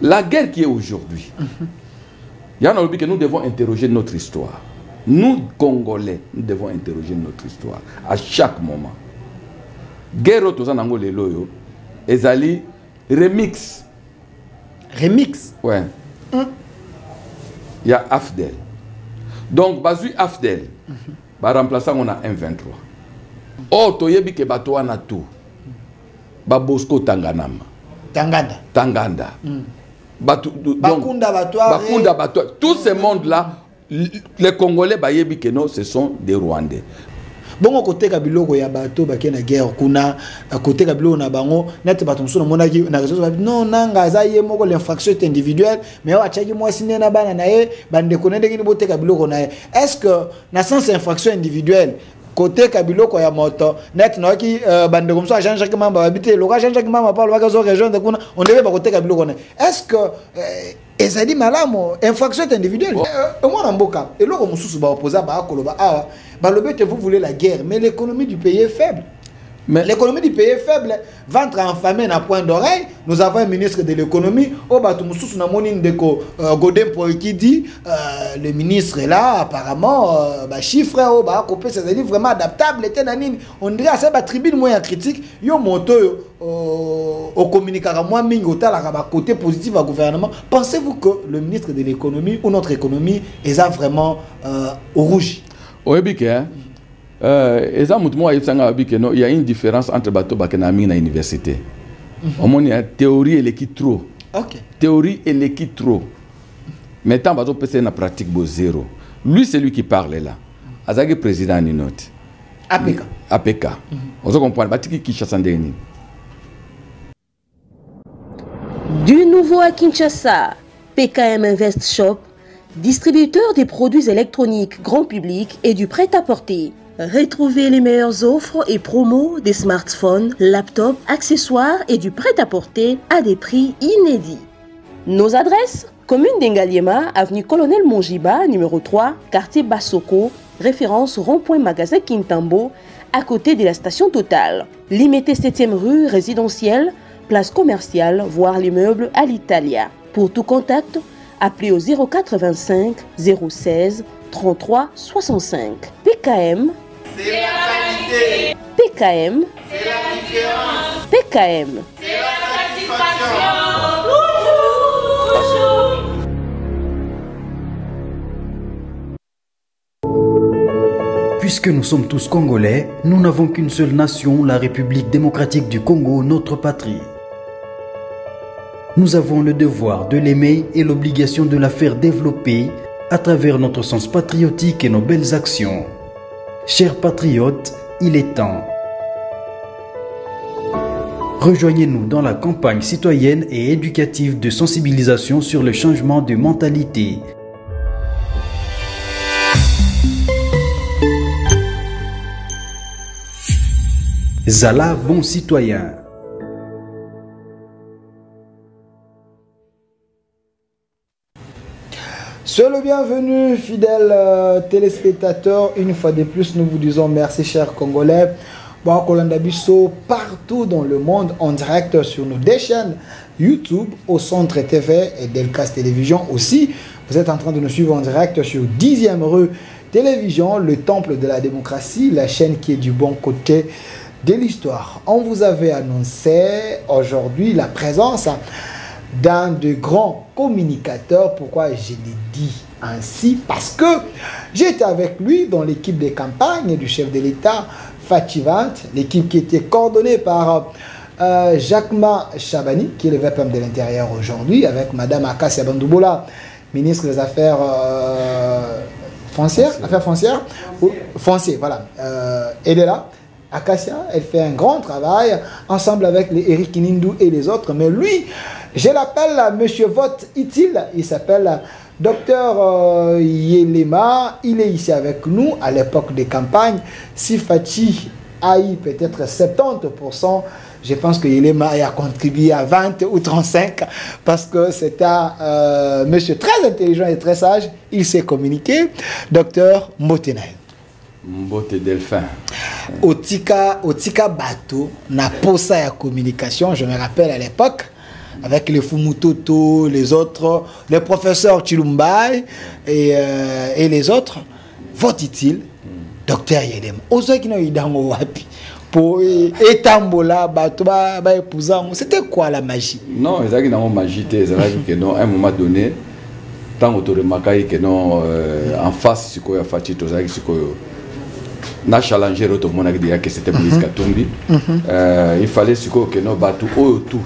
La guerre qui est aujourd'hui, il y a un que nous devons interroger notre histoire. Nous, Congolais, nous devons interroger notre histoire à chaque moment. Guerre au Tozan Angolé Loyo, Ezali, remix. Remix? Ouais. Il y a Afdel. Donc, Bazui Afdel, remplaçant, on a M23. Oh, Toyebi ke bato wana tout. Babosco Tanganama. Tanganda. Tanganda. Bakunda Bato. Tous ces mondes-là, les Congolais, Bayebi ke non, ce sont des Rwandais. Bon, côté Kabilo, il y a bateau, il y a guerre, kuna, côté Kabilo, on a bango, net bateau, on monaki, on a raison, non, nanga, y moko l'infraction individuelle, mais on a tchaki moi signé na bananae, bande connaît des boté Kabilo qu'on a. Est-ce que, na sens infraction individuelle, côté Kabilo, quoi, y a moto, net, non, qui, bande comme ça, Jean-Jacques Mamba, habité, le Jean-Jacques Mamba, parle, la région de Kuna, on devait pas côté Kabilo qu'on a. Est-ce que, et ça dit malamo, infraction individuelle. Moi, en boka, et là, on se souvient opposé à Koloba, le but, vous voulez la guerre, mais l'économie du pays est faible. L'économie du pays est faible. Ventre enfamé à point d'oreille. Nous avons un ministre de l'économie. Qui dit le ministre est là, apparemment, chiffre, c'est vraiment adaptable. On dirait à cette tribune moins critique. Yo moto au communiquera moins côté positif au gouvernement. Pensez-vous que le ministre de l'économie ou notre économie est vraiment au rouge? Oui, il y a une différence entre bateau et l'université. Il y a théorie et l'équipe trop. Théorie et l'équipe trop. Maintenant, bateau peut être pratique zéro. Lui, c'est lui qui parle là. Azagi président Ninote. APK. APK. On comprend. Du nouveau à Kinshasa, PKM Invest Shop, distributeur des produits électroniques grand public et du prêt-à-porter. Retrouvez les meilleures offres et promos des smartphones, laptops, accessoires et du prêt-à-porter à des prix inédits. Nos adresses: commune d'Engaliema, avenue Colonel Mongiba, numéro 3, quartier Bassoko, référence rond-point magasin Kintambo, à côté de la station Total. Limité 7e rue résidentielle, place commerciale, voire l'immeuble à l'Italia. Pour tout contact, appelez au 085 016 33 65. PKM, c'est la qualité. PKM, c'est la différence. PKM, c'est la satisfaction. Puisque nous sommes tous Congolais, nous n'avons qu'une seule nation, la République démocratique du Congo, notre patrie. Nous avons le devoir de l'aimer et l'obligation de la faire développer à travers notre sens patriotique et nos belles actions. Chers patriotes, il est temps. Rejoignez-nous dans la campagne citoyenne et éducative de sensibilisation sur le changement de mentalité. Zala, bon citoyen. Soyez le bienvenu, fidèles téléspectateurs. Une fois de plus, nous vous disons merci, chers Congolais. Bon, Kolandabiso, partout dans le monde, en direct sur nos deux chaînes YouTube, au Centre TV et Delcas Télévision aussi. Vous êtes en train de nous suivre en direct sur 10e rue Télévision, le temple de la démocratie, la chaîne qui est du bon côté de l'histoire. On vous avait annoncé aujourd'hui la présence d'un de grands communicateurs. Pourquoi je l'ai dit ainsi? Parce que j'étais avec lui dans l'équipe de campagne du chef de l'État, Fativant, l'équipe qui était coordonnée par Jacquemin Chabani, qui est le VPM de l'Intérieur aujourd'hui, avec Madame Akassia Bandoubola, ministre des Affaires foncières, voilà. Elle est là. Akassia, elle fait un grand travail ensemble avec les Eric Kinindou et les autres. Mais lui, je l'appelle Monsieur Vote Itil. Il s'appelle Docteur Yelema. Il est ici avec nous à l'époque des campagnes. Si Fachi a eu peut-être 70%, je pense que Yelema a contribué à 20 ou 35 parce que c'est un monsieur très intelligent et très sage. Il sait communiquer. Docteur Motenaï. Mbote Delphin. Otika Bato, na posa ya communication, je me rappelle à l'époque, avec les Fumutoto, les autres, les professeurs Chilumbai et les autres, vote utile, docteur Yelema. Ozo qui n'a eu dans wapi pour étambola, c'était quoi la magie? Non, c'est une magie, c'est que non, à un moment donné, tant autour de Makai que non, en face, c'est quoi, Fati, c'est quoi. Na challenger tout le monde a dit que c'était Moïse Katumbi. Il fallait que nos bateaux tout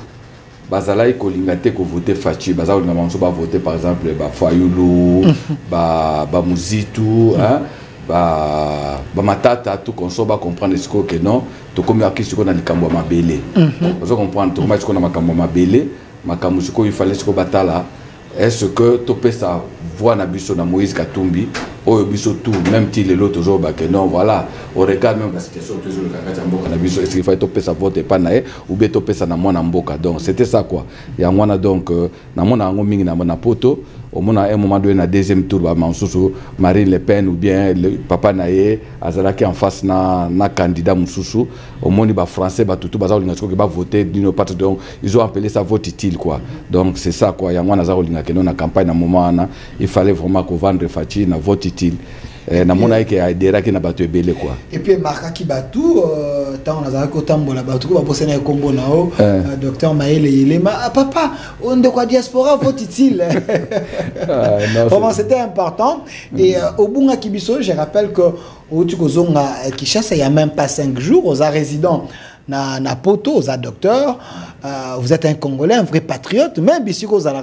bazala ko lingate ko voter Fachi bazala na manso ba voter par exemple ba Fayulu ba Muzitu hein ba matata tout qu'on soit ba comprendre ce que non to comme akisi ko na likambo mabele vous comprendre to comme ce qu'on a makambo mabele makambo ce il fallait ce ko batala est-ce que to peut ça voix na biso na Moïse Katumbi au biso tout même si les autres toujours que non voilà on regarde même la situation toujours le kaka mboka na biso est-ce qu'il faut topé ça vote pas na ou bien topé ça na mwana mboka donc c'était ça quoi ya mwana donc na mwana ngo mingi na mwana poto au moins à un moment donné na deuxième tour ba mansusu Marine Le Pen ou bien le papa naye azalaki en face na candidat mususu au moins ba français ba tutu baza linga ko ba voter d'une part donc ils ont appelé ça vote utile quoi donc c'est ça quoi ya mwana za linga que non na campagne na moment na il fallait vraiment qu'on vendre Fachi na vote utile na mona yake adera ki na bato ebele quoi et puis marka ki batu tant on a ko tambola batu ko ba posena kombo na o docteur Maël Yelema papa on de quoi diaspora vote utile vraiment c'était important et au bunga kibiso je rappelle que au tukozonga Kinshasa il y a même pas 5 jours aux résidents na poto aux docteurs vous êtes un Congolais, un vrai patriote, même si vous avez à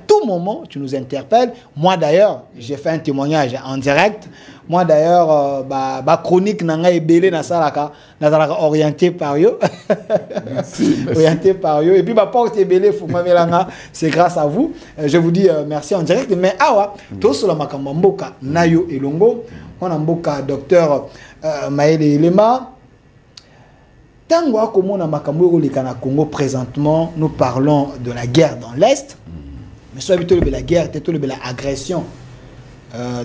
tout moment, tu nous interpelles. Moi d'ailleurs, j'ai fait un témoignage en direct. Moi d'ailleurs, ma chronique n'a ébélé na salaka orienté par eux. Orienté par eux. Et puis ma porte ébélé, c'est grâce à vous. Je vous dis merci en direct. Mais awa, tout sur la makamamboka, Nayo et Longo, on a mboka docteur Maël Yelema. Tango akomona makambo le Congo présentement, nous parlons de la guerre dans l'Est. Mais soit plutôt de la guerre, plutôt de la agression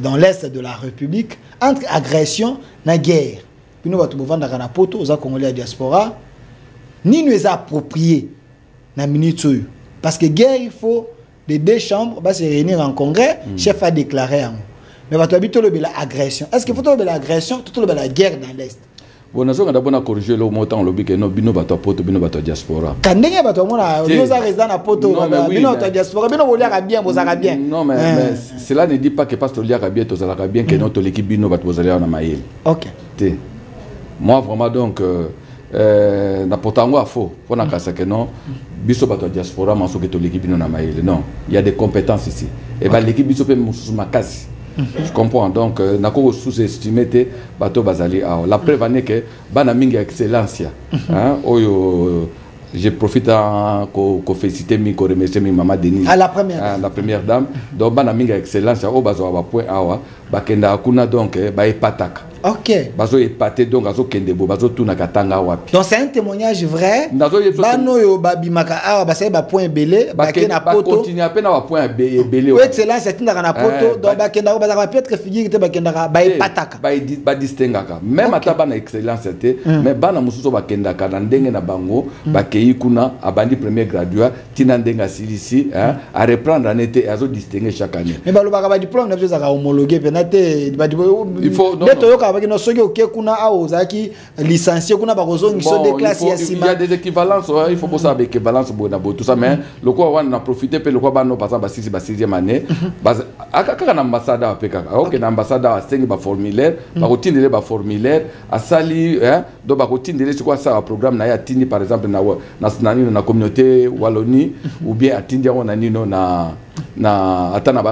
dans l'Est de la République. Entre agression et guerre. Puis nous allons vendre la poto aux Congolais à diaspora. Ni nous approprier na minute. Parce que guerre, il faut les deux chambres se réunir en congrès, chef a déclaré. Mais va plutôt de la agression. Est-ce qu'il faut de la agression, plutôt de la guerre dans l'Est? Bon, nous avons d'abord corrigé le montant le bique no bino bato poto bino bato diaspora. Quand ndenge bato mona nous a résident na poto bino bato diaspora bino volia bien bozaka bien. Non mais cela ne dit pas que parce que liaka bien to zalaka bien que notre l'équipe bino bato bozalia na maïl. OK. Moi vraiment donc na potango a faux pour na kasa que non biso bato diaspora manso que to l'équipe bino na maïl. Non, il y a des compétences ici. Et ben l'équipe biso pe mususu makasi. Je comprends donc nako sous-estimé te bato bazali la preuve est que bana mingi excellence hein oyo je profite ko féliciter mi ko remercier mi maman Denise à la première dame donc bana mingi excellence o bazo ba point awa bakenda kuna donc ba epataka. OK. Bazo épaté donc azo kende bo bazo tuna katanga wapi. Donc c'est un témoignage vrai. Bano yo babimaka awa ba ba point belé ba kena poto. Continue à peine à point belé. Oui, excellence c'est ndaka na poto donc ba kenda ba za peut-être figure te ba kenda ba epataka. Ba distingaka. Même ata bana excellence c'était mais bana mususu ba kenda ka na ndenge na bango ba kei kuna abandi premier graduat tina ndenga silisi hein à reprendre en été azo distinguer chaque année. Mais ba lo ba diplôme na besoin za homologuer penate il faut avec nos soki okekuna a ozaki licencié kuna ba kozongi so de classe ya sima. Il y a des équivalences il faut ça avec équivalence bona tout ça mais le quoi on a profité pe le quoi ba no par exemple 6e année aka na ambassade apeka OK na ambassade a sengi ba formulaire ba kotindele ba formulaire a sali hein donc ba kotindele c'est quoi ça un programme na ya tindi par exemple na communauté Wallonie ou bien atindi on a nino na atana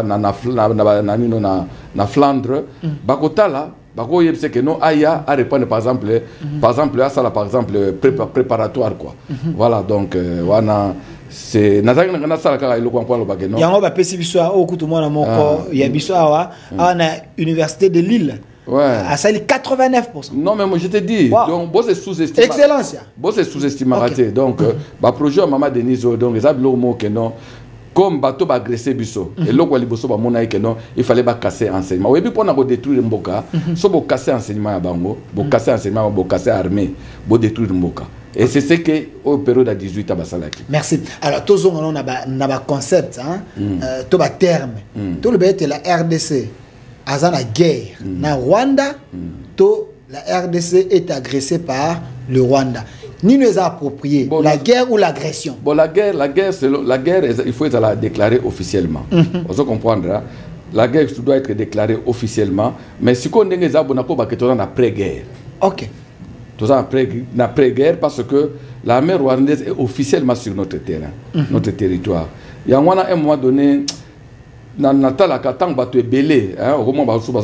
na Flandre bakotala bako yebse que non aya à répondre par exemple à ça là par exemple préparatoire quoi voilà donc wana c'est nazaki na sala kaka iloko kwa lo bakeno yango ba pesi biso o kutu mwana moko ya biso awa na université de Lille. Ouais. À sali 89%. Non mais moi je te dis donc boss est sous-estimé. Excellence. Boss est sous-estimé donc ba projet maman Denise donc les ablo mo que non comme bateau ba agresser biso et loko liboso ba mona que non il fallait ba casser enseignement et puis pour na ko détruire mboka so bo casser enseignement ya bango bo casser enseignement bo casser armée bo détruire mboka Et c'est ce que au période à 18 ans basalaki. Merci. Alors tous on a un concept hein, tout un terme. Tout le bête la RDC a la guerre na Rwanda, tout la RDC est agressée par le Rwanda. Ni nous a approprié bon, la guerre ou l'agression. Bon, la guerre, il faut la déclarer officiellement. Vous comprendre, la guerre doit être déclarée officiellement, mais si on est en après-guerre. Ok. Tout ça en après-guerre parce que l'armée rwandaise est officiellement sur notre terrain, notre territoire. Il y a un moment donné, dans Natal, quand on est belé, au moment où on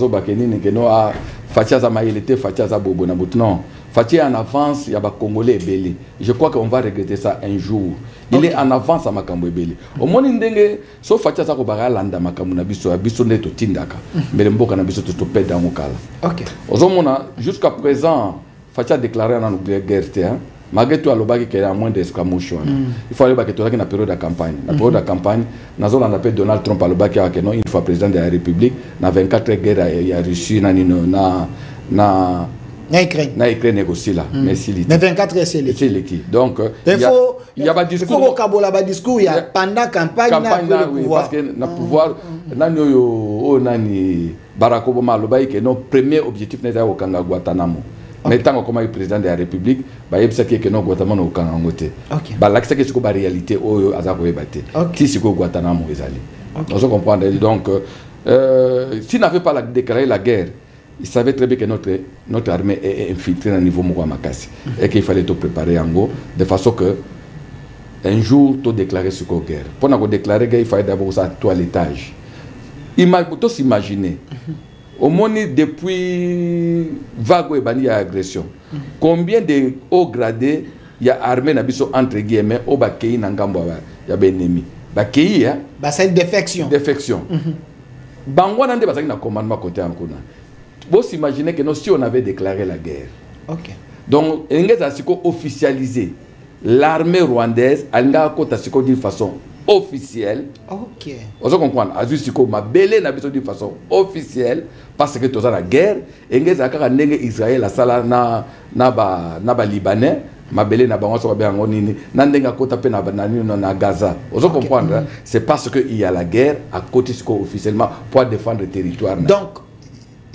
est non. Fatih en avance, il y a des Congolais belé. Je crois qu'on va regretter ça un jour. Il est en avance à Makambo belé. Au moins, sauf Fatih ça ko baga landa Makambo na biso ne to tindaka. Mais mboka na biso to pète dans mokala. OK. Ozomona jusqu'à présent, Fatih a déclaré en guerre malgré tout alobaki qu'il y a moins d'escamouche. Il faut aller back to la période de campagne. La période de campagne, nazo on appelle Donald Trump alobaki que non une fois président de la République, na 24 guerre il y a Russie na na écrit négocier là mais si mais 24 c'est l'équipe donc il y a pas discours il faut que discours il y a pendant campagne là oui parce que na pouvoir nani o nani Barack Obama lobai que non premier objectif n'est au Kanga Guantanamo mais tant que comme président de la République ba yebisa que non Guantanamo au Kanga ngote ba la que c'est que réalité o azako ebate si c'est Guantanamo ezali on se comprend donc s'il n'avait pas déclaré la guerre, il savait très bien que notre armée est infiltrée à niveau Mouamakasi et qu'il fallait tout préparer en gros de façon que un jour tout déclarer ce qu'on guerre. Pour nous déclarer guerre, il fallait d'abord ça toilettage. Faut s'imaginer au moins depuis vague et banni à agression. Combien de hauts gradés il y a armée nabiso entre guillemets au bakei nangambo ya benemi. Bakei hein? Bah c'est une défection. Défection. Bango nande basaki na commandement côté en kuna. Vous imaginez que nous, si on avait déclaré la guerre, donc, on a officialisé l'armée rwandaise, elle a d'une façon officielle. Ok. Vous comprenez? Ma belé n'a d'une façon officielle parce que tout ça la guerre, et Israël la sala na Libanais, ma belé n'a pas na Gaza. Vous comprenez? C'est parce qu'il y a la guerre à côté officiellement pour défendre le territoire. Donc,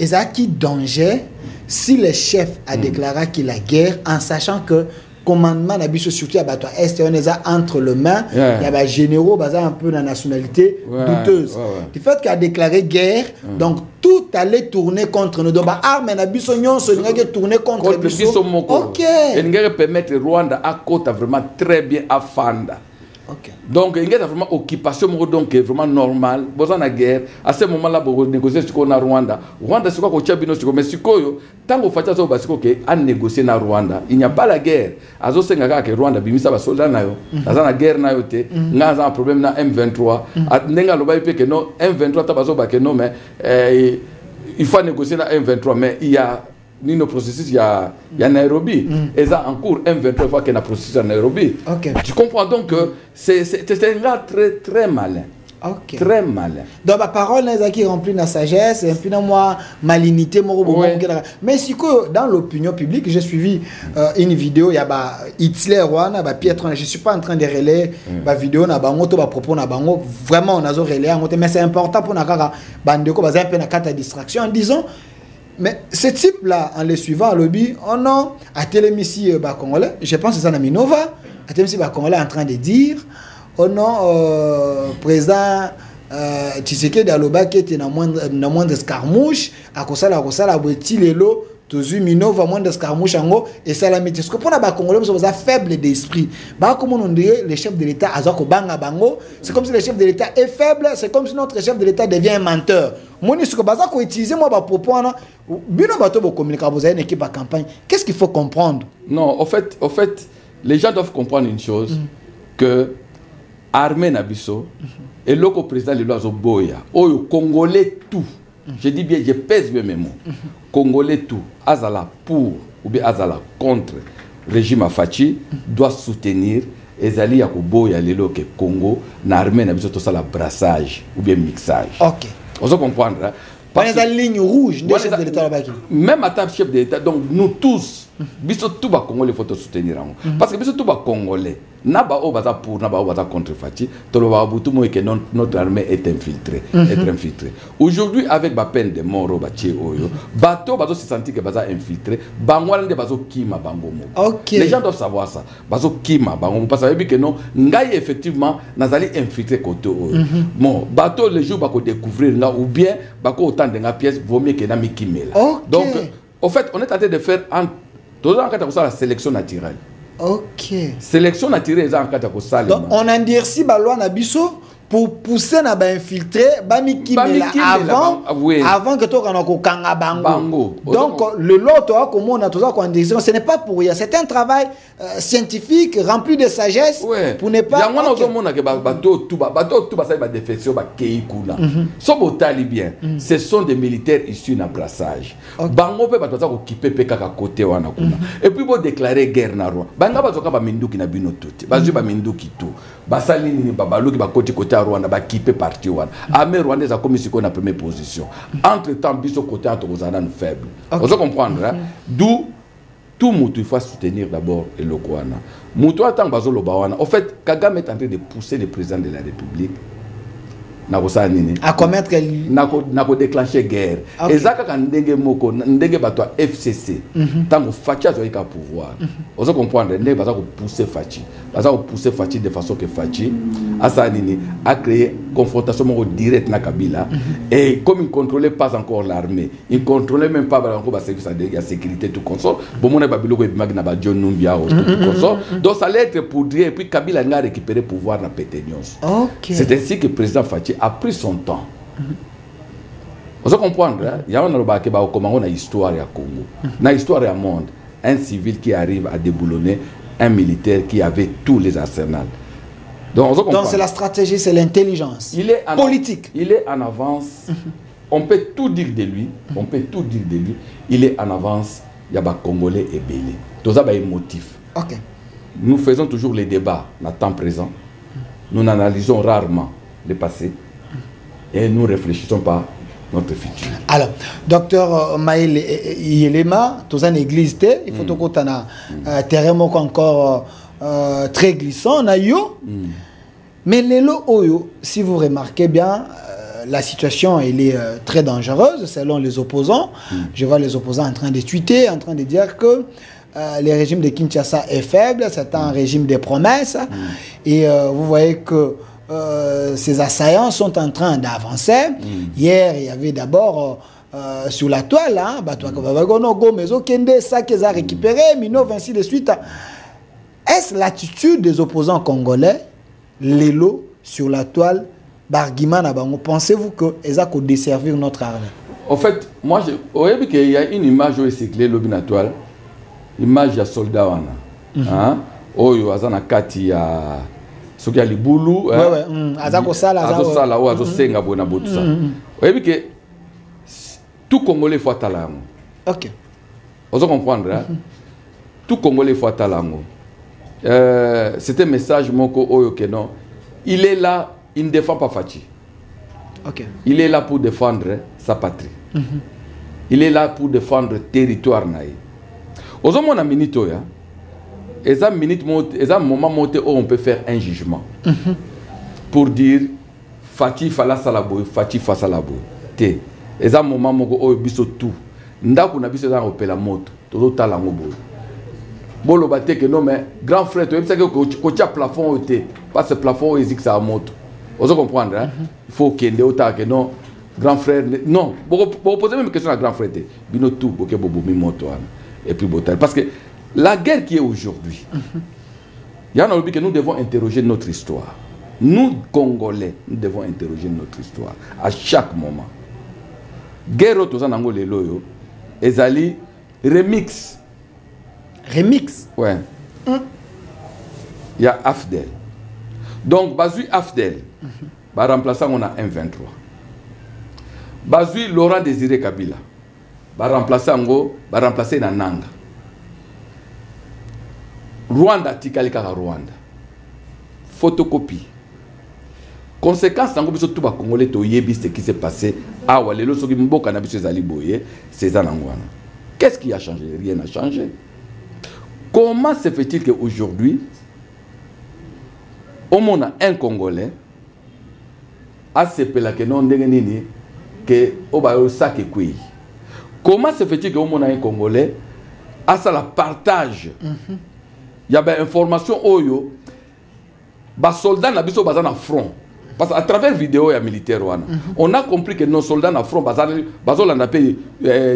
et ça qui danger si le chef a déclaré qu'il a guerre en sachant que commandement n'habite surtout à Bato Est on est entre les mains il y a des généraux basés un peu dans la nationalité douteuse du fait qu'il a déclaré guerre donc tout allait tourner contre nous donc armes n'habite son se tourner contre nous ok et nous permettre Rwanda à côté vraiment très bien à Fanda. Okay. Donc il y a vraiment occupation donc vraiment normale besoin de guerre à ce moment là pour négocier ce qu'on a Rwanda c'est quoi que bino mais sikoyo tant que facha so basiko que à négocier na Rwanda il n'y a pas la guerre azo senga que Rwanda bimisa ba soldat nayo azana guerre nayo te ngaza un problème na M23 nenga loba pe que non M23 tabazo ba que non mais il faut négocier na M23 mais il y a ni nos processus il y a Nairobi et ça en cours M23 fois qu'il y a un processus à Nairobi. Tu comprends donc que c'est un gars très très malin. Très malin. Donc ma parole n'est qui remplit la sagesse et puis dans moi malinité mais si que dans l'opinion publique j'ai suivi une vidéo il y a Hitler Rwanda Pietro je suis pas en train de relayer la vidéo na bango to ba propos na bango vraiment on a relayer mais c'est important pour na kaka bandeko ba un peu na carte distraction en disant mais ce type-là, en le suivant, lobby, oh non, à Télémissi Congolais, je pense que c'est ça, Minova, à Télémissi Congolais en train de dire, oh non, président Tshisekedi Aloba qui était dans moins d'escarmouche, à cause de la boîte, l'élo, toujours Minova, moins d'escarmouche en haut, et ça la métier. Parce que pour les Congolais, ils sont faibles d'esprit. Comme on dirait, le chef de l'État, c'est comme si le chef de l'État est faible, c'est comme si notre chef de l'État devient un menteur. Qu'est-ce qu'il faut comprendre? Non, au fait, les gens doivent comprendre une chose, que l'armée Nabiso et le président de l'Oiseau Boya, au Congolais tout, je dis bien, je pèse bien mes mots, Congolais tout, Azala pour ou bien Azala contre le régime Afachi, doit soutenir Ezali Yakuboya Lelo que Congo, l'armée Nabiso tout ça la brassage ou bien mixage. Ok. On se comprendre. Pas une ligne rouge, chef de l'État là-bas. Même à table chef de l'État, donc nous tous, biso tout ba congolais faut te soutenir parce que biso tout ba congolais na ba o baza pour na ba o baza contre Fachi to lo ba butu mo que notre armée est infiltrée être infiltrée aujourd'hui avec ba peine de mort ba tie oyo bato bazo se sentir que baza infiltré bangwala nde bazo kima bango mo les gens doivent savoir ça bazo kima bango parce que non ngai effectivement nazali infiltré côté oyo bon bato les jours ba ko découvrir là ou bien ba ko autant de nga pièce vaut mieux que na mi kimela donc au fait on est en train de faire la sélection naturelle. Ok. Sélection naturelle, donc on a dit si baloi na biso pour pousser na ba infiltrer ba mikimela avant que toi kana ko kanga bango. Donc le lot comment on a tout ça qu'on dit ce n'est pas pour rien, c'est un travail scientifique rempli de sagesse pour ne pas yango na mona que bato tout ça ba défection ba keikula. So botali bien, ce sont des militaires issus na brassage. Bango pe bato za ko kipe pe kaka côté wana kuna. Et puis bo déclarer guerre na roi. Banga bazoka ba minduki na bino tuti. Bazu ba minduki tout. Basali ni babaluki ba côté Rwanda ba kipe parti wana armée rwandaise a commis ce qu'on a première position entre temps biso côté entre ozana faible vous comprendre hein? D'où tout mutu il faut soutenir d'abord et le Kwana mutu attend bazo loba wana en fait Kagame est en train de pousser le président de la République à commettre nako déclencher guerre ezaka ka ndenge moko ndenge bato FCC tango Fachi azoika pouvoir vous comprendre ndenge baza ko pousser Fachi de façon que Fachi asanini a créé confrontation directe na Kabila et comme il ne contrôlait pas encore l'armée il ne contrôlait même pas encore ba service de sécurité tout consort bon mon babiloko ebimaki na ba John Numbia tout consort donc ça allait être pour dire et puis Kabila n'a récupéré pouvoir na Péténios. C'est ainsi que le président Fachi a pris son temps. Vous comprenez, il y a une histoire à Congo, une histoire à monde, un civil qui arrive à déboulonner un militaire qui avait tous les arsenals. Donc c'est la stratégie, c'est l'intelligence politique. Il est en avance. On peut tout dire de lui. Il est en avance. Il y a des Congolais et Bélé. Tout ça, c'est motif. Nous faisons toujours les débats dans le temps présent. Nous analysons rarement le passé et nous ne réfléchissons pas notre futur. Alors, docteur Maël Yelema, tout ça l'église, il faut que tu aies un terrain encore très glissant, mais les lots, si vous remarquez bien, la situation elle est très dangereuse selon les opposants. Je vois les opposants en train de tweeter, en train de dire que le régime de Kinshasa est faible, c'est un régime de promesses. Et vous voyez que ces assaillants sont en train d'avancer. Hier, il y avait d'abord sur la toile, ça qu'ils ont récupéré, Minov, ainsi de suite. Est-ce l'attitude des opposants congolais, les lots sur la toile, pensez-vous qu'ils ont desservir notre armée? En fait, moi, il y a une image où c'est la toile. Image ya soldat wana oyo azana kati ya soki ya libulu azako sala o azosenga bona botusa oyebi ke tout Congolais faut atalango. Vous comprendre tout Congolais faut atalango. C'est un message moko oyo ke non il est là, il ne défend pas Fachi. Il est là pour défendre sa patrie. Il est là pour défendre le territoire naï. Aux hommes, on a minute, et un moment où on peut faire un jugement pour dire Fachi fala salabo, Fachi fa salabo. Et un moment où on biso tout. Ndaku na biso za opela moto, todo talango bo. Bolo baté que non mais grand frère, tu sais que kocha plafond était, pas ce plafond existe ça moto. Vous comprendre il faut qu'il y ait que non grand frère non. Vous posez même question à grand frère, bino tout boké bobo mi moto. Et puis parce que la guerre qui est aujourd'hui, il y en a que nous devons interroger notre histoire. Nous, Congolais, nous devons interroger notre histoire à chaque moment. Guerre aux Anangolais, ezali remix. Remix? Ouais. Il y a Afdel. Donc, Bazui Afdel, remplaçant on a M23. Bazui Laurent Désiré Kabila. Remplacer na Nanga. Rwanda tikalika Rwanda. Photocopie. Conséquence nango biso tout ba Congolais to yebi ce qui s'est passé à Walelo soki mboka na biso ezali boye c'est ça nango wana. Qu'est-ce qui a changé? Rien n'a changé. Comment se fait-il qu'aujourd'hui, au monde a un Congolais, a ce pela que non dégané que au bas au sac et couille. Comment se fait-il qu'au monde a un Congolais, a ça la partage? Il y a des informations oyo, bas soldats na biso bazana front. Parce qu'à travers vidéo et militaire, on a compris que nos soldats na front bazolanda pe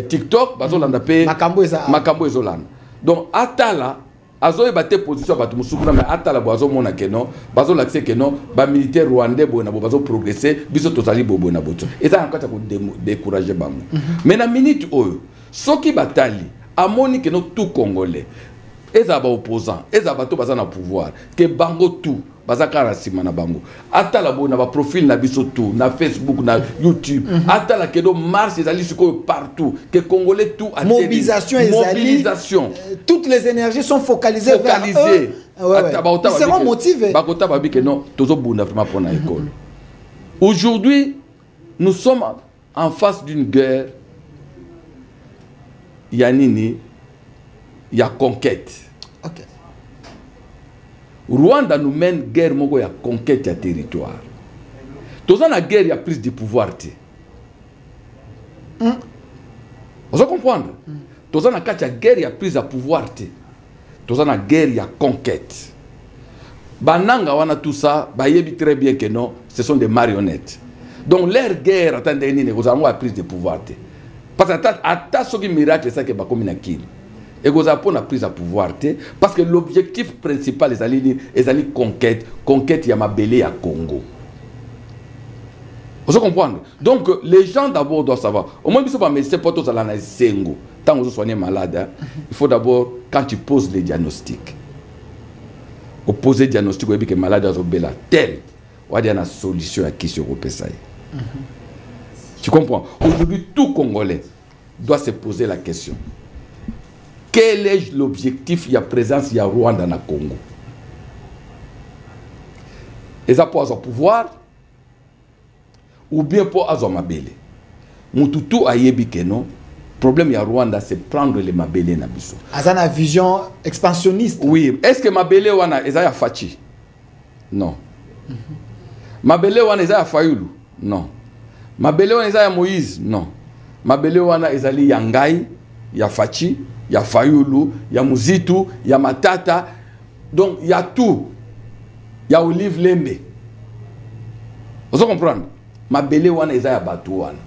TikTok, bazolanda pe Makambo ezolanda. Donc atala azo ebate position batu musukuna mais atala bazo mona que non, bazo l'accès que non, ba militaire rwandais bona bazo progresser, biso totali bobo na boto. Et ça encore ko décourager bango. Mais na minute oyo, soki batali amoni que non tout congolais, eza ba opposant, eza bato bazana pouvoir, que bango tout bazaka rasima na bango atala bona ba profil na biso tout na Facebook na YouTube atala kedo marche ezali siko partout que congolais tout a mobilisation toutes les énergies sont focalisées vers eux. Ils seront motivés bakota babi que non tozo bunda vraiment pour na école. Aujourd'hui nous sommes en face d'une guerre yanini ya conquête. OK. Rwanda nous mène guerre moko ya conquête ya territoire. Toza na guerre ya prise de pouvoir te. Vous comprenez? Toza na kati ya guerre ya prise de pouvoir te. Toza na guerre ya conquête. Bananga wana tout ça, ba yebi très bien que non, ce sont des marionnettes. Donc leur guerre attendez ni négociation à prise de pouvoir te. Parce que ata soki miracle ça que ba komi na kini. Et vous avez pris à pouvoir parce que l'objectif principal est la conquête Yamabélé à Congo. Vous comprenez? Donc les gens d'abord doivent savoir. Au moins, ils ne mais c'est pas tous à la Sengo. Tant que vous soignez malade, il faut d'abord, quand tu poses les diagnostics, au poser le diagnostic, vous avez que malade est tel, vous avez une solution à qui se repère. Tu comprends? Aujourd'hui, tout Congolais doit se poser la question. Quel est l'objectif de la présence de Rwanda dans le Congo? Est-ce pour avoir pouvoir ou bien pour avoir mabele? Mututu a yebi que non. Le problème de Rwanda, c'est prendre les mabele na biso. Azana vision expansionniste. Oui. Est-ce que mabele wana ezaya fachi? Non. Mabele wana ezaya Fayulu? Non. Mabele wana ezaya Moïse? Non. Mabele wana ezali Yangai, ya fachi. Il y a Fayulu, il y a Muzitu, il y a Matata. Donc il y a tout. Il y a Olive Lembe. Vous comprenez? Ma belle wana eza ya batu wana.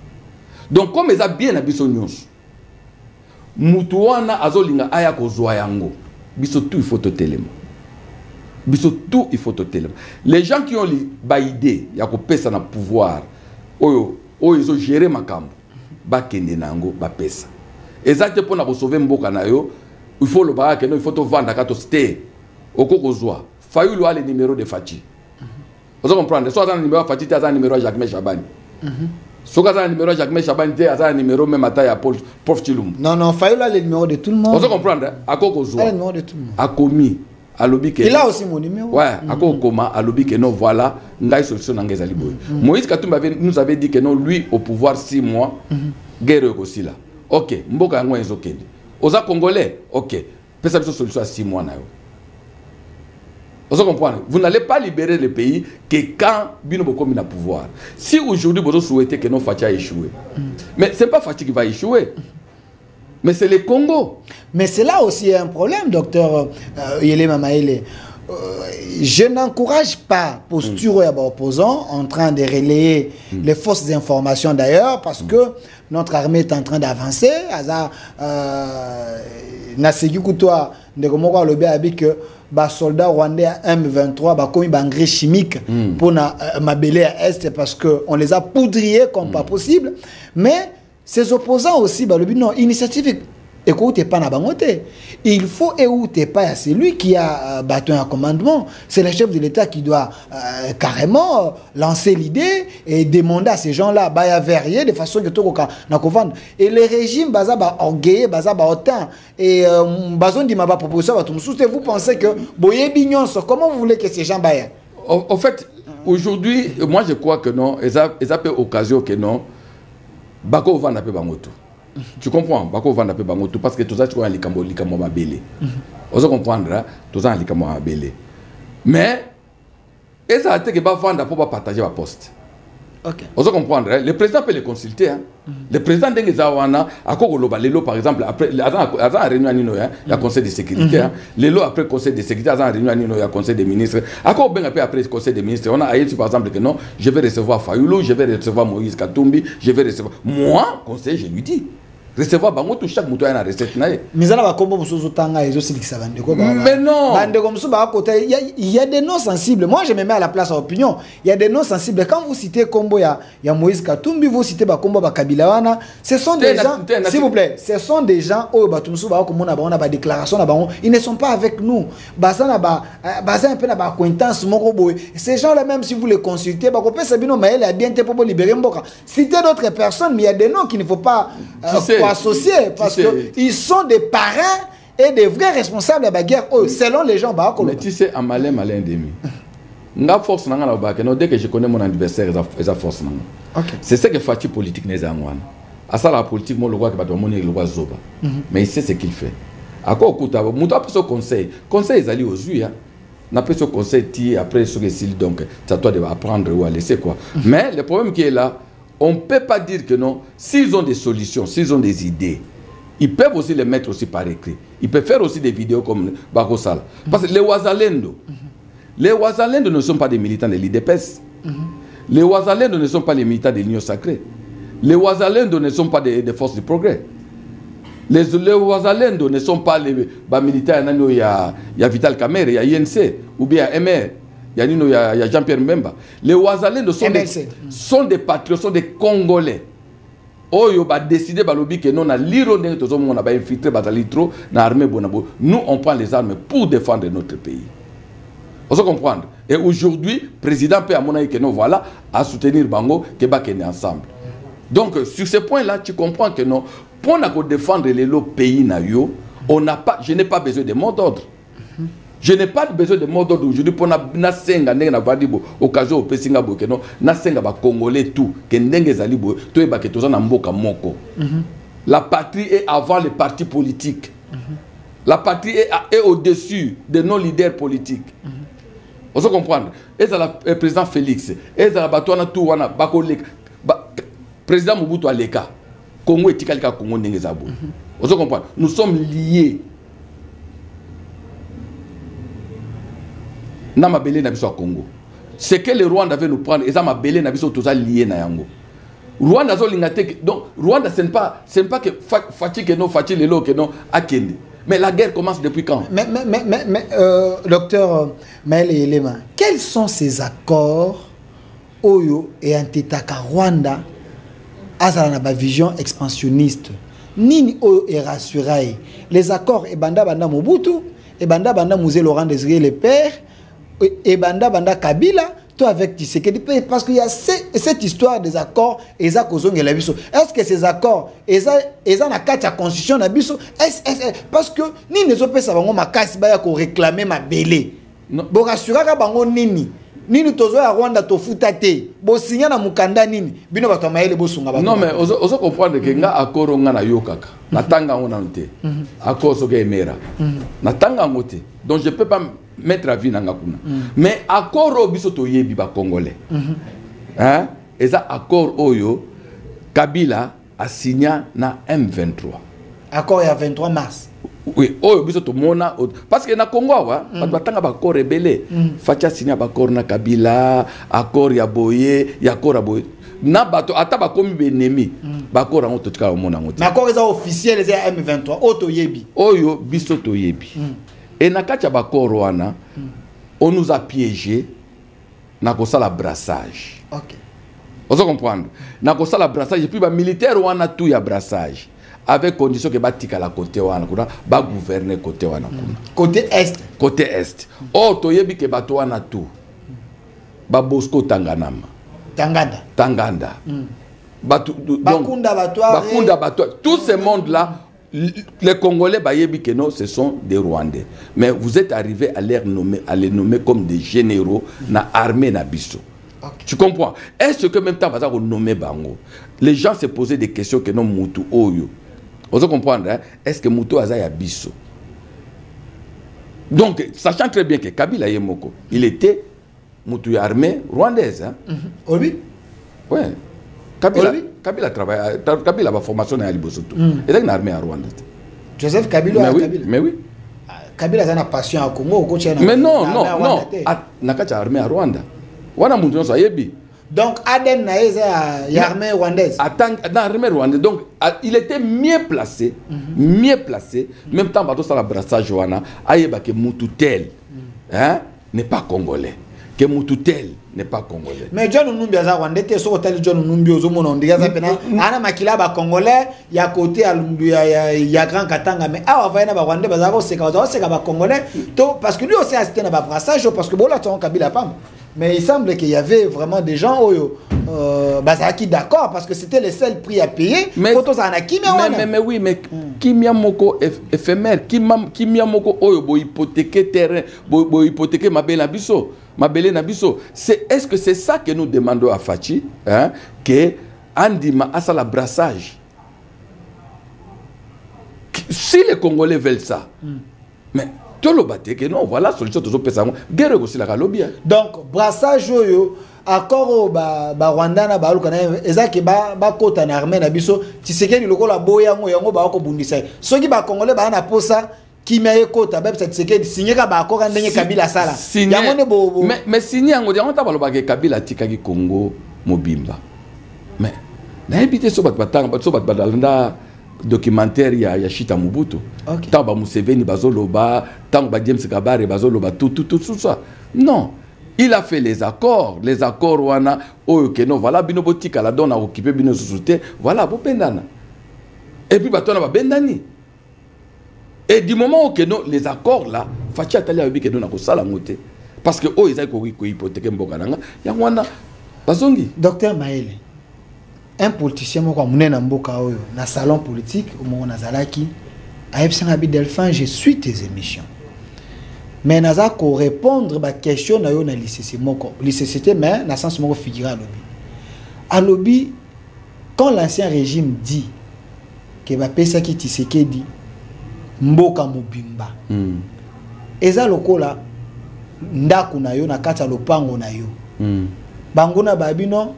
Donc comme eza bien na biso nyonso. Mutu wana azolinga aya kozwa yango. Biso tout il faut totelema. Biso tout il faut totelema. Les gens qui ont ba idée ya ko pesa na pouvoir oyo izo gérer makambo ba kende nango ba pesa. Exactement pour nous sauver mboka na yo, il faut le barak que non il faut te vendre à stay au kokozwa. Fayulu a le numéro de Fachi. Vous comprenez? Soit un numéro Fachi, t'as un numéro Jacques Chabani. Soit un numéro Jacques Chabani, t'as un numéro même à Prof Chilum. Non, Fayulu a le numéro de tout le monde. Vous comprenez? À kokozwa. A le numéro de tout le monde. A commis. À l'obi que. Il a aussi mon numéro. Ouais, à Kokoma, à l'obi que non voilà, ngai solution n'angeza liboy. Moïse Katumba nous avait dit que non lui au pouvoir 6 mois, guerre aussi là. Ok, mboka yango ezokende. Oza congolais, ok. Pesa biso solution à 6 mois na yo. Vous comprenez? Vous n'allez pas libérer le pays que quand bino bokomi na pouvoir. Si aujourd'hui vous souhaitez que nos Fatia échoué. Mais c'est pas Fatia qui va échouer. Mais c'est le Congo. Mais c'est là aussi un problème, docteur Yele Mamaele. Je n'encourage pas posture opposants en train de relayer les fausses informations d'ailleurs parce que notre armée est en train d'avancer. Nasegi Koutoua de Komoko Lobé a dit que les soldats rwandais à M23 ont eu un engrais chimique pour m'abeler à Est parce qu'on les a poudriers comme pas possible. Mais ces opposants aussi, non, initiative. Écoutez pas na bangote. Il faut écouter pas c'est lui qui a battu un commandement. C'est le chef de l'État qui doit carrément lancer l'idée et demander à ces gens-là baya verrier de façon que tout na kovanda. Et le régime baza ba orgueilleux, baza ba autant et bazon di ma ba proposition ba vous pensez que boye bignon comment vous voulez que ces gens baya? En fait, aujourd'hui, moi je crois que non, ils ont occasion que non bako vanda pe bangoto. Tu comprends? Bako vanda pe bango tout parce que tout ça tu vois likambo mabele. Ozo comprendre, tout ça likambo mabele. Mais et ça a été que ba vanda pour pas partager la poste. OK. Ozo comprendre, le président peut les consulter hein. Le président dengue zawana akoko loba lelo par exemple après azan réunion nino ya ya conseil de sécurité hein. Lelo après conseil de sécurité azan réunion nino ya conseil des ministres. Akoko benga pe après conseil des ministres, on a ayetu par exemple que non, je vais recevoir Fayulu, je vais recevoir Moïse Katumbi, je vais recevoir moi conseil je lui dis recevoir bango tout chaque moto na recette nae. Mizana ba kombo musuzu tanga ezo silikisa bandeko ba. Mais non. Bandeko musuzu ba côté il y a des noms sensibles. Moi je me mets à la place à opinion. Il y a des noms sensibles. Quand vous citez kombo ya Moïse Katumbi, vous citez ba kombo ba Kabila wana, ce sont des gens s'il vous plaît, ce sont des gens oh ba musuzu ba komona ba on ba déclaration na ba ils ne sont pas avec nous. Bazana ba un peu na ba acquaintance moko boy. Ces gens là même si vous les consultez ba ko pesa bino maele a bien te pour libérer mboka. Citez d'autres personnes mais il y a des noms qu'il ne faut pas associés parce qu'ils sont des parrains et des vrais responsables de la guerre selon les gens. Mais tu sais, en malin demi. Nga force nanga na baka dès que je connais mon adversaire esa force nanga. Okay. C'est ce que Fati politique n'est angwana. À ça la politique moi le roi que ba moni le roi zoba. Mais il sait ce qu'il fait. Ako kuta muta pe so conseil ezali ozui hein. Na pe so conseil ti après ce que s'il donc ça toi de apprendre ou à laisser quoi. Mais le problème qui est là, on ne peut pas dire que non. S'ils ont des solutions, s'ils ont des idées, ils peuvent aussi les mettre aussi par écrit. Ils peuvent faire aussi des vidéos comme Bakosala. Parce que les Ouazalendo ne sont pas des militants de l'IDPS. Les Ouazalendo ne sont pas les militants de l'Union Sacrée. Les Ouazalendo ne sont pas des forces du progrès. Les Ouazalendo ne sont pas les militaires. Il y a Vital Kamerhe, il y a INC, ou bien MR. Il y a Jean-Pierre Mbemba. Les Ouazalendo sont des patriotes, sont des Congolais. Oyo ba décider balobi que non na liro ndenge tozo mona ba infiltrer batalitro na armée bonabo. Nous on prend les armes pour défendre notre pays. On se comprendre. Et aujourd'hui, président peut amener que non voilà à soutenir Bango que ba kene ensemble. Donc sur ce point là, tu comprends que non pour défendre les pays na yo, je n'ai pas besoin de mot d'ordre. Je n'ai pas besoin de mot d'ordre aujourd'hui pour na senga ndenge na vadibo occasion au pesinga bokeno na senga ba congolais tout que ndenge zalibo to eba ke toza na mboka moko. La patrie est avant les partis politiques. La patrie est au-dessus de nos leaders politiques. On se comprendre. Et ça le président Félix, et ça la batona tout wana bako président Mobutu Aleka. Congo et Tikalika Congo ndenge zabo. On se comprendre. Nous sommes liés. Na mabele na biso Congo. C'est que le Rwanda veut nous prendre et ça mabele na biso tous liés na yango. Rwanda zo lingate donc Rwanda ce n'est pas que Fati que non Fati lelo que non akende. Mais la guerre commence depuis quand? Mais docteur Maël Elema, quels sont ces accords Oyo et Antetaka Rwanda à la vision expansionniste? Nini Oyo et rassuré les accords et banda Mobutu et banda Mouzé Laurent Désiré le père et banda Kabila, toi avec Tshisekedi, parce qu'il y a cette histoire des accords et ça est-ce que ces accords et ça na la constitution na biso parce que ni ne sont pas savango makasi ba ko réclamer ma belé bo rassurer ka bango nini tozo ya Rwanda to futate bo signa na mukanda nini bino bato maele bo sunga ba. Non mais ozo comprendre que nga accord nga na yokaka na tanga ngona nte accord so ke mera na tanga ngote donc je peux pas mettre à vie na ngakuna mais accord o biso to yebi ba congolais hein et ça accord oyo Kabila a signé na M23 accord ya 23 mars. Oui, oyo biso to mona parce que na Congo wa batanga ba corps rebelle facha signé ba corps na Kabila accord ya boye ya accord boye na bato ata ba komi benemi ba corps ngo to tika mona ngoti na accord za officiel za M23 oto yebi oyo biso to yebi. Et na kacha ba corps wana on nous a piégé na ko sala brassage. OK. Vous comprenez? Na ko sala brassage et puis ba militaire wana tout ya brassage. Avec condition que batika la côté wana kuna ba gouverner côté wana kuna côté est to yebi ke bato wana tout ba Bosco Tanganda Bakunda tout ce monde là les Congolais ba yebi que non ce sont des Rwandais mais vous êtes arrivés à les nommer comme des généraux na armée na biso. Okay. Tu comprends? Est-ce que même temps va nommer bango les gens se posaient des questions que non mutu oyo Vous comprenez, hein? Est-ce que Moutou Aza ya biso? Donc, sachant très bien que Kabila Yemoko, il était Moutou armée rwandaise. Hein? Oui. Oui. Kabila travaille, Kabila a formation à Libosoto. Il est une armée à Rwanda. Joseph Kabila. Mais oui. Kabila a une passion à Congo. Mais non. Nakacha armée à Rwanda. Wana Moutou Nso Yebi. Donc, Aden Naïs est armée rwandaise. Dans l'armée rwandaise. Donc, il était mieux placé. Mieux placé. Même temps, bateau ça la brassage Joana. Ayeba que Moutoutel n'est pas congolais. Que Moutoutel n'est pas congolais. Mais John Numbi a rwandais. Sur hôtel John Numbi au Zomo on dit ça pena. Ana makila ba congolais. Il y a côté à Lumbi il y a grand Katanga. Mais ah on va y na ba rwandais bazaro c'est ba congolais. Parce que lui aussi a assisté na ba brassage parce que bon là tu as Kabila pam. Mais il semble qu'il y avait vraiment des gens qui d'accord parce que c'était le seul prix à payer. Mais oui, mais Kimia Moko éphémère, Kimia Moko oyo bo hypothéquer terrain, bo hypothéquer Mabele Nabiso. Est-ce que c'est ça que nous demandons à Fachi, hein, que Andima a ça la brassage? Si les Congolais veulent ça, mais que non, voilà la solution toujours pesa guerre aussi la lobby. Donc brassage yo accord ba Rwanda na ba lukana ezaki ba kota na armée na biso Tshisekedi lokola boya yango ba ko bundisa soki ba congolais ba na posa kimia ekota ba Tshisekedi signé ka ba accord ndenge Kabila sala yango ne bo mais signé yango yango ta baloba ke Kabila tikaki Congo mobimba mais na habité so bat badalanda documentaire ya Chita Mobutu. Tant ba Museveni bazoloba, tant ba James Kabare bazoloba tout ça. Non, il a fait les accords wana oyo no voilà bino botika la donne à occuper bino société, voilà bo pendana. Et puis batona ba bendani. Et du moment où no les accords là, fachi atali abi ke na ko sala ngote parce que o ezai ko hypothèque mboka nanga ya wana bazongi. Docteur Maël, un politicien moko munena mboka oyo na salon politique au moment nazalaki aïbsana bi Delphin, je suis tes émissions mais naza ko répondre ba question na yo na lycée moko lycée mais na sens moko figura à lobby quand l'ancien régime dit que ba pesa ki Tshisekedi mboka mobimba eza lokola ndaku na yo na kata lopango na yo bangona babino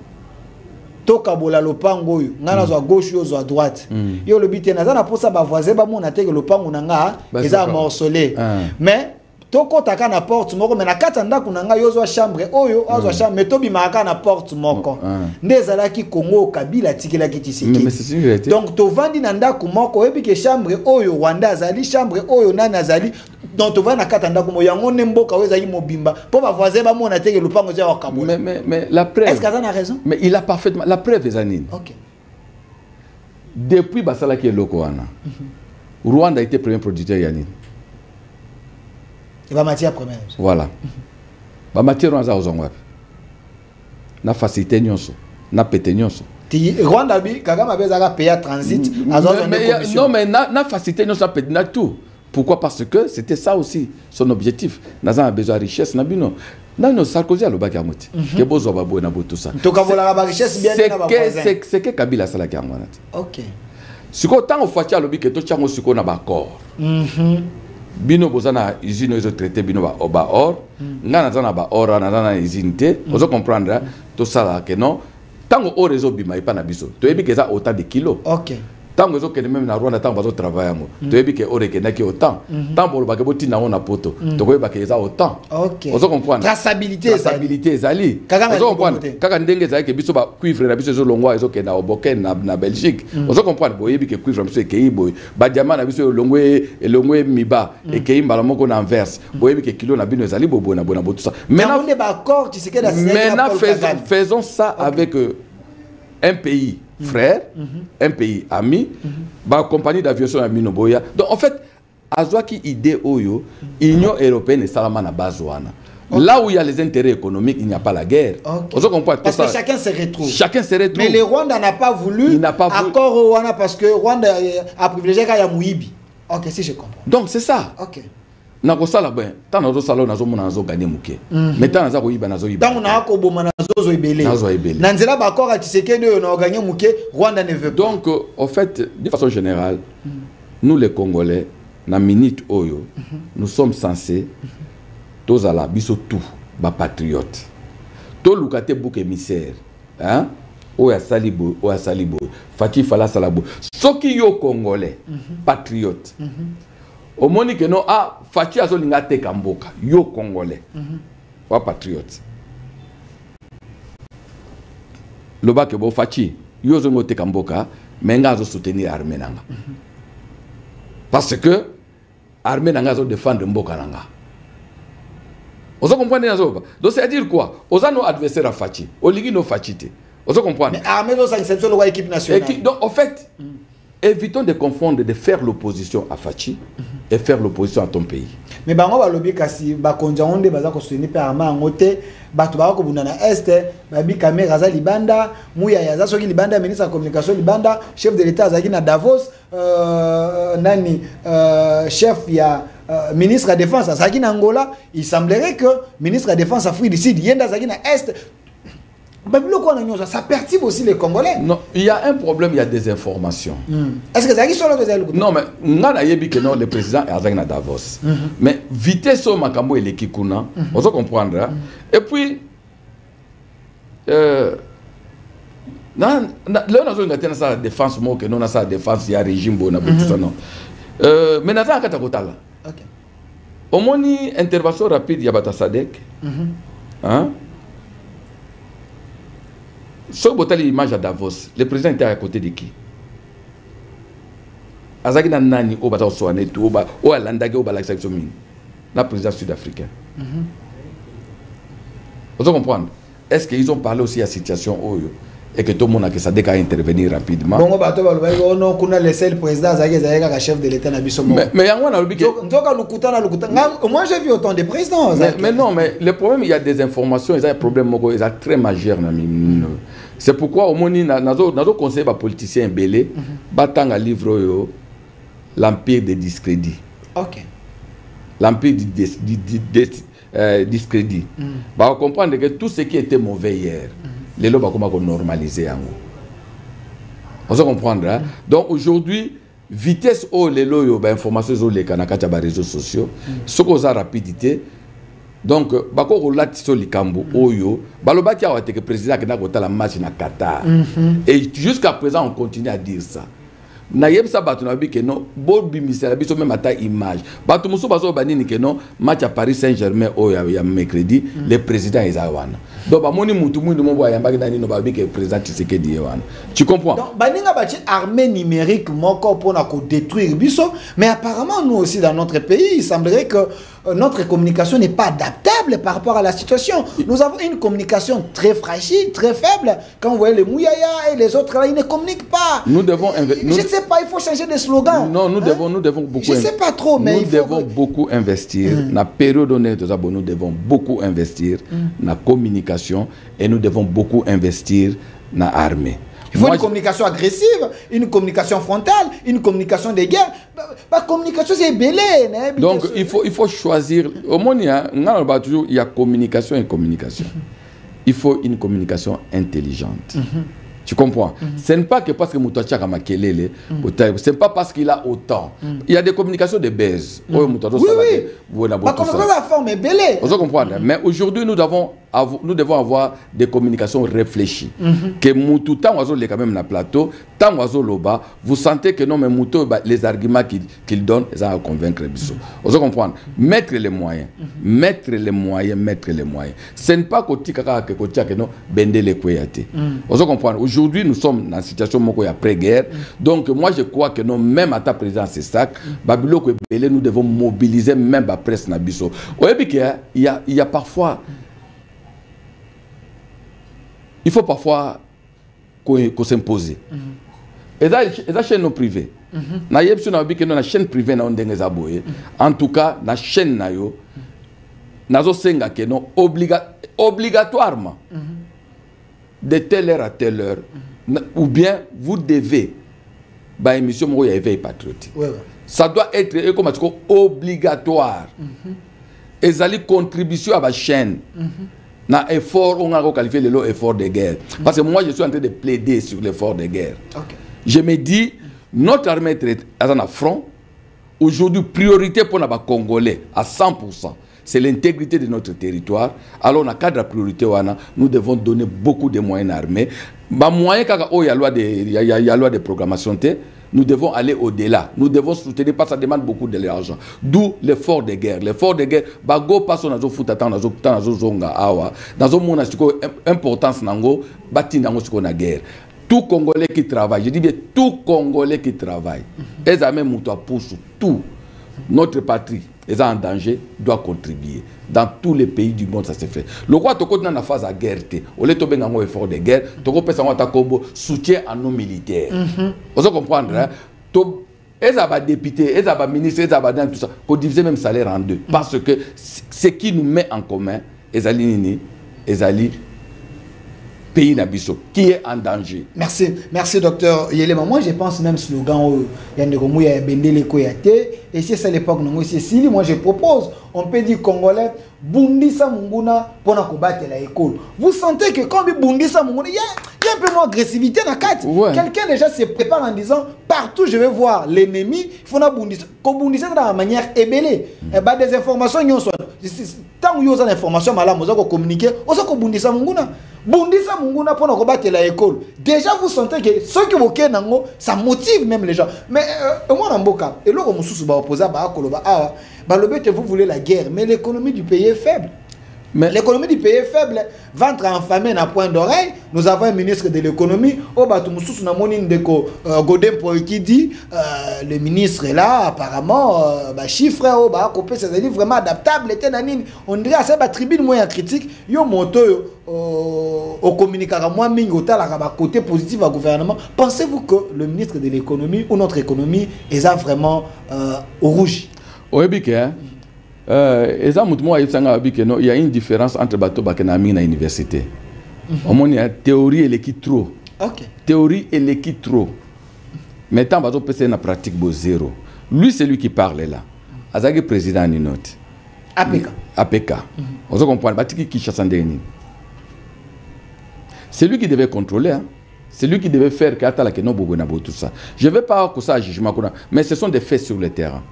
toka bola lopango yo ngana zo à gauche yo zo à droite yo le bité naza na posa ba voisin ba mona te que lopango nanga eza morcelé mais toko taka na porte moko mais na kata ndaku nanga yo zo chambre oyo azo chambre mais tobi maka na porte moko ndezala ki Congo Kabila tikela ki Tshisekedi donc to vandi na ndaku moko ebi ke chambre oyo Rwanda azali chambre oyo nana azali donc to vandi na kata ndaku mo yango ne mboka weza yi mobimba po ba voisin ba mona te que lopango zo wakabola mais la preuve est-ce qu'Azan a raison? Mais il a parfaitement la preuve Zanine. OK. Depuis basala qui est lokoana. Rwanda a été premier producteur Yanine. Et ba matière première. Voilà. Ba matière Rwanda ozongwa. Na facilité nyonso, na pété nyonso. Rwanda bi Kagame bezaka payer transit non mais na facilité nyonso pété na tout. Pourquoi? Parce que c'était ça aussi son objectif. Naza a besoin de richesse nabino. Non, Sarkozy a le bac à moitié. Que bozo babo na tout ça. C'est que Kabila sala ki amwana. OK. Siko tant au fatia lobi que to chango siko na ba accord. Bino bozana usine ils ont traité bino ba or. Ngana zana ba or na zana usine te. Vous comprendre tout ça que non. Tango o réseau bima ipa na biso. To ebi que ça autant de kilos. OK. Tant que que même na Rwanda tant bazo travailler ngo. To ebi que ore ke na ki autant. Tant bolo ba ke boti na ona poto. To ko ba ke ça autant. OK. Vous comprendre. Traçabilité ezali. Vous comprendre. Kaka ndenge ezali ke biso ba cuivre na biso zo longwa ezo ke na oboken na Belgique. Vous comprendre bo ebi ke cuivre biso ke ibo. Ba diamant na biso longwe miba et ke imbala moko na Anvers. Bo ebi ke kilo na bino ezali bobo na bona tout ça. Maintenant on est d'accord tu sais que maintenant faisons ça avec un pays frère, un pays ami, ba compagnie d'aviation à Minoboya. Donc en fait, azwaki idée oyo, Union européenne et salama na bazoana. Là où il y a les intérêts économiques, il n'y a pas la guerre. Parce que chacun se retrouve. Chacun se retrouve. Mais le Rwanda n'a pas voulu accord au Rwanda parce que Rwanda a privilégié Kaya Mouibi. OK, si je comprends. Donc c'est ça. OK. Nako sala ben, tant nazo sala nazo mona nazo gagner muke. Mais tant nazo koyiba nazo yiba. Tant na ko boma nazo ebele. Nazo ebele. Nanzela ba accord à Tshisekedi on a gagné muke, Rwanda ne veut pas. Donc en fait, de façon générale, nous les Congolais, na minute oyo, nous sommes censés tous à la biso tout, ba patriote. To lukate bouc émissaire, hein? Oya salibo, oya salibo. Fati fala salabo. Soki yo Congolais, patriote. Au moni que non, ah, Fati azo linga te kamboka, yo Congolais, wa patriote. Loba ke bo Fati, yo zongo te kamboka, mais nga azo soutenir armée nanga. Parce que armée nanga azo défendre mboka nanga. Vous comprenez? Donc c'est-à-dire quoi? Aux nos adversaires à Fati, au ligi no Fati. Vous comprenez? Mais armée dans sa exception de l'équipe nationale. Donc en fait, évitons de confondre, de faire l'opposition à Fati et faire l'opposition à ton pays. Mais bango balobi kasi ba konja onde baza ko soutenir pe armée ngote batu ba ko bundana est ba bi caméra za libanda muya ya za soki libanda ministre de la communication libanda chef de l'état azaki na Davos nani chef ya ministre de la défense azaki na Angola. Il semblerait que ministre de la défense Afrique du Sud yenda azaki na est. Ça perturbe aussi les Congolais. Non, il y a un problème, il y a des informations. Est-ce que ça qui sont là? Non, mais le président est à Davos. Mais vitesse au Makambo et l'équikuna, on se comprendra. Et puis, là, on a sa défense, que non, on a sa défense, il y a régime, on a tout ça, non. Mais on a un Katakotala. Au moins, une intervention rapide, il y a Bata Sadek. Hein? Sauf que l'image à Davos, le président était à côté de qui? Azaki na nani au bata soane tout au alandage au balaxaction mine. La président sud-africain. Vous comprenez? Est-ce qu'ils ont parlé aussi à la situation et que tout le monde a que ça déca intervenir rapidement? Bon bato balobaki ono kuna laisser le président Azaki Zayeka chef de l'état na biso mo. Mais yango na lobiki. Nzoka lukuta. Moi j'ai vu autant de présidents. Mais non, mais le problème il y a des informations, il y a un problème moko, il y a très majeur na mine. C'est pourquoi au moni nazo conseil ba politicien belé batanga livre yo l'empire des discrédits. OK. L'empire du discrédit. Bah comprendre que tout ce qui était mauvais hier, les lois comment normaliser en on se comprendre. Donc aujourd'hui vitesse au les lois yo ba information zo les kanaka ba réseaux sociaux, ce qu'on a rapidité. Donc, bako relate sur les Kambo, Oyo, balobaki a été que président qui n'a pas la match na Qatar. Et jusqu'à présent, on continue à dire ça. Naïeb sa batu na bi que non, Bobi Misera biso même ata image. Batu muso baso banini que non, match à Paris Saint-Germain au ya mercredi, le président est awana. Donc ba moni mutu mu mo boya mbaki dani no ba bi que président Tshisekedi ewana. Tu comprends? Donc baninga bati armée numérique moko pour na ko détruire biso, mais apparemment nous aussi dans notre pays, il semblerait que notre communication n'est pas adaptable par rapport à la situation. Nous avons une communication très fragile, très faible. Quand vous voyez les Mouyaya et les autres là, ils ne communiquent pas. Nous devons je ne sais pas, il faut changer de slogan. Non, nous devons beaucoup. Je ne sais pas trop, mais nous devons beaucoup investir. Dans la période donnée, nous devons beaucoup investir dans la communication et nous devons beaucoup investir dans l'armée. Il faut une communication agressive, une communication frontale, une communication de guerre. La communication, c'est belé. Donc, il faut choisir. Au moins, il y a communication et communication. Il faut une communication intelligente. Tu comprends? Ce n'est pas que parce que Moutacha a makelele, ce n'est pas parce qu'il a autant. Il y a des communications de baise. Oui, oui. Pas comme la forme est belée. Vous comprenez? Mais aujourd'hui, nous devons avoir des communications réfléchies. Que Moutouta, on est quand même dans le plateau, tant on loba, vous sentez que non, mais Moutou, les arguments qu'il donne, ils ont à convaincre. Vous comprenez? Mettre les moyens. Mettre les moyens. Ce n'est pas que non, bende les kouyate. Vous comprenez? Aujourd'hui, nous sommes dans une situation après-guerre. Donc, moi, je crois que non, même à ta présence, c'est ça. Nous devons mobiliser même la presse Nabiso. Il y a parfois. Il faut parfois qu'on s'impose. Et la chaîne privée. La chaîne privée, en tout cas, la chaîne obligatoirement. De telle heure à telle heure, ou bien vous devez ba émission mo ya éveil patriotique. Ouais. Ça doit être comme obligatoire. Ezali contribution à la chaîne. Na effort, on a qualifié le effort de guerre. Parce que moi, je suis en train de plaider sur l'effort de guerre. Okay. Je me dis, notre armée est à front. Aujourd'hui, priorité pour les Congolais à 100%. C'est l'intégrité de notre territoire. Alors, dans le cadre de la priorité, nous devons donner beaucoup de moyens armés. Il y a loi de programmation. Nous devons aller au-delà. Nous devons soutenir parce que ça demande beaucoup d'argent. D'où l'effort de guerre. L'effort de guerre, bago passe dans zo foot dans zo zonga awa. Dans zo mona siko importance nango bati nango siko na guerre. Tout Congolais qui travaille, je dis bien tout Congolais qui travaille. Les amis mouto pousse tout. Notre patrie est en danger, doit contribuer. Dans tous les pays du monde, ça se fait. Le roi Toko dans la phase de guerre, au lieu de faire un effort de guerre, Toko peut savoir soutien à nos militaires. Vous comprenez? Ils ont des députés, ils ont des ministres, ils ont tout ça, pour diviser même salaire en deux. Parce que ce qui nous met en commun, les pays Nabiso, qui est en danger. Merci docteur Yelema. Moi je pense même slogan et c'est ça l'époque moi je propose, on peut dire Congolais Bundisa Munguna pour combattre la école. Vous sentez que quand Bundisa Munguna, il y a un peu moins d'agressivité dans la carte. Quelqu'un déjà se prépare en disant partout je vais voir l'ennemi, il faut Bundisa. Comme Bundisa de la manière ébellée, des informations tant que vous avez des informations malades, vous avez communiqué, vous avez Bundisa Munguna. Bundisa Munguna pour combattre la école. Déjà vous sentez que ceux qui vous nango, ça motive même les gens. Mais moi dans Boka, et là comme sous opposé vous voulez la guerre, mais l'économie du pays est faible. L'économie du pays est faible. Ventre enfamé à point d'oreille. Nous avons un ministre de l'économie. Qui dit le ministre est là, apparemment, chiffre, c'est vraiment adaptable. On dirait à cette tribune moins critique. Yo moto au communiquera moins côté positif au gouvernement. Pensez-vous que le ministre de l'économie ou notre économie est vraiment au rouge? Oui, bien. Il y a une différence entre bateau et l'université. Il y a théorie et l'équipe trop. Théorie et l'équipe trop. Maintenant, bateau peut être pratique zéro. Lui, c'est lui qui parle là. Azagi président d'une note. APK. On comprend. C'est lui qui devait contrôler. C'est lui qui devait faire tout ça. Je ne vais pas que ça jugement, mais ce sont des faits sur le terrain.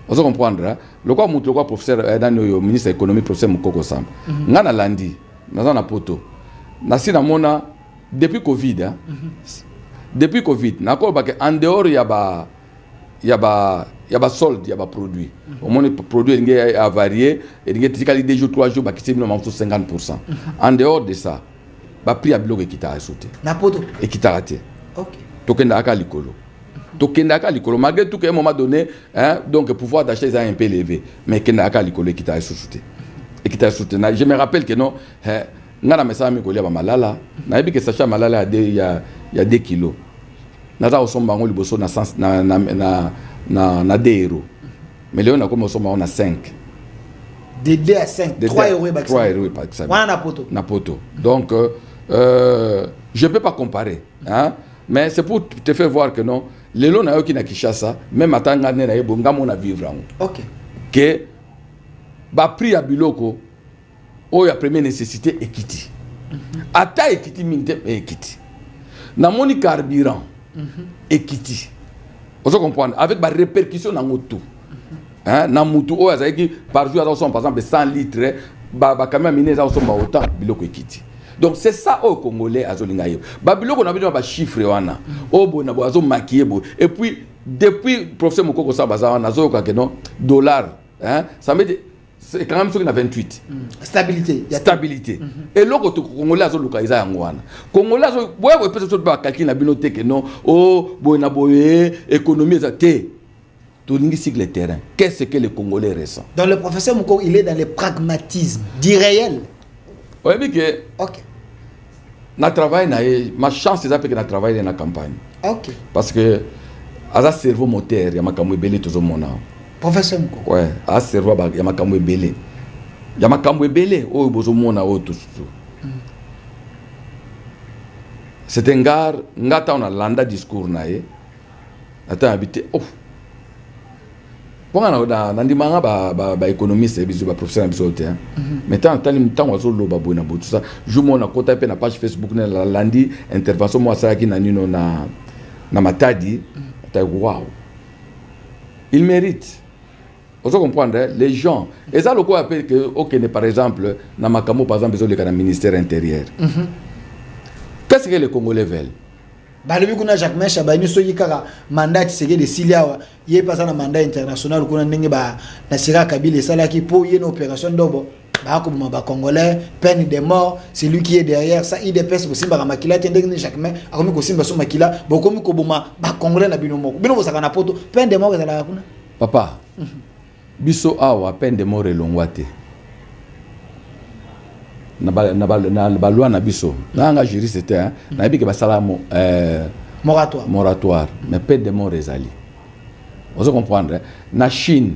Vous comprenez? Le quoi professeur le ministre de l'économie, professeur Mukoko Sam. Ngana landi, na poto. Nasina mona depuis Covid. Depuis Covid, en dehors il y a solde, il y a produit. Au moins produit est varié, il y a des jours 3 jours qui c'est 50%. En dehors de ça, le prix à bloc qui t'a sauté. Et qui t'a raté. OK. Tokenda aka likolo. Tokenda likolo malgré tout qu'à un moment donné donc le pouvoir d'achat est un peu élevé mais kenda aka likolo qui t'a sauté. Et qui t'a sauté. Je me rappelle que non ngana mesa mi kolia ba malala na yebi que sacha malala il y a 2 kilos. Naza osomba ngo liboso na sens na 2 euros. Mais léon na comme osomba on a 5. De 2 à 5, 3 euros par exemple. 3 euros par exemple. Na poto. Donc je ne peux pas comparer. Mais c'est pour te faire voir que non, les lois qui na Kinshasa, même à Tangane na Ebonga mona vivre. OK. Que ba prix à biloko o ya première nécessité équité. Ata équité minde équité. Na moni carburant équité. Vous comprenez avec ba répercussion na moto. Na moto o azaki par jour à par exemple 100 litres ba quand même miner ça sont autant biloko équité. Donc c'est ça au Congolais azolingayo. Babylone on a besoin de chiffres wana. Obo na boazo maquiller bo. Et puis depuis professeur Mukoko Sabaza on a zo ka non dollar ça me dit c'est quand même sur 28. Stabilité, stabilité. Et loko to Congolais azo localiser yango wana. Congolais azo boye peut-être ba calculer na binote que non boye na boye économie ça té. Tout sur le terrain. Qu'est-ce que les Congolais ressentent? Dans le professeur Mukoko, il est dans le pragmatisme d'irréel. Oui, mais que. OK. Na travail ma chance c'est que na travail dans la campagne. OK. Parce que à cerveau moteur, il y a makambo belé tout le monde. Professeur Mukoko. Ouais, à cerveau il y a makambo belé. Il y a makambo belé o bozo mona o tout. C'est un gars ngata on a landa discours nae. attends habité oh bon na ndimanga ba économiste et biso ba professeur biso te mais tant wazo loba boina bo tout ça je mona kota pe na page Facebook na landi intervention moi ça qui na nino na matadi ta wow il mérite. Vous comprenez les gens et ça le quoi appelle que OK par exemple na makamo par exemple besoin le ministère intérieur. Qu'est-ce que les Congolais veulent? Balobi kuna Jacques Mesha ba ni soki kaka mandat tseke de Siliawa yé pas na mandat international kuna ndenge ba na Sira Kabila sala ki po yé une opération dobo ba ko ba Congolais peine de mort c'est lui qui est derrière ça IDPS ko simba makila tendenge Jacques Mesha akomi ko simba so makila bokomi ko boma ba Congolais na bino moko bino bosaka na poto peine de mort ezala kuna papa biso awa peine de mort elongwate na loi na biso na nga juriste c'était na bi ke basala moratoire mais peine de mort ezali vous comprendre na Chine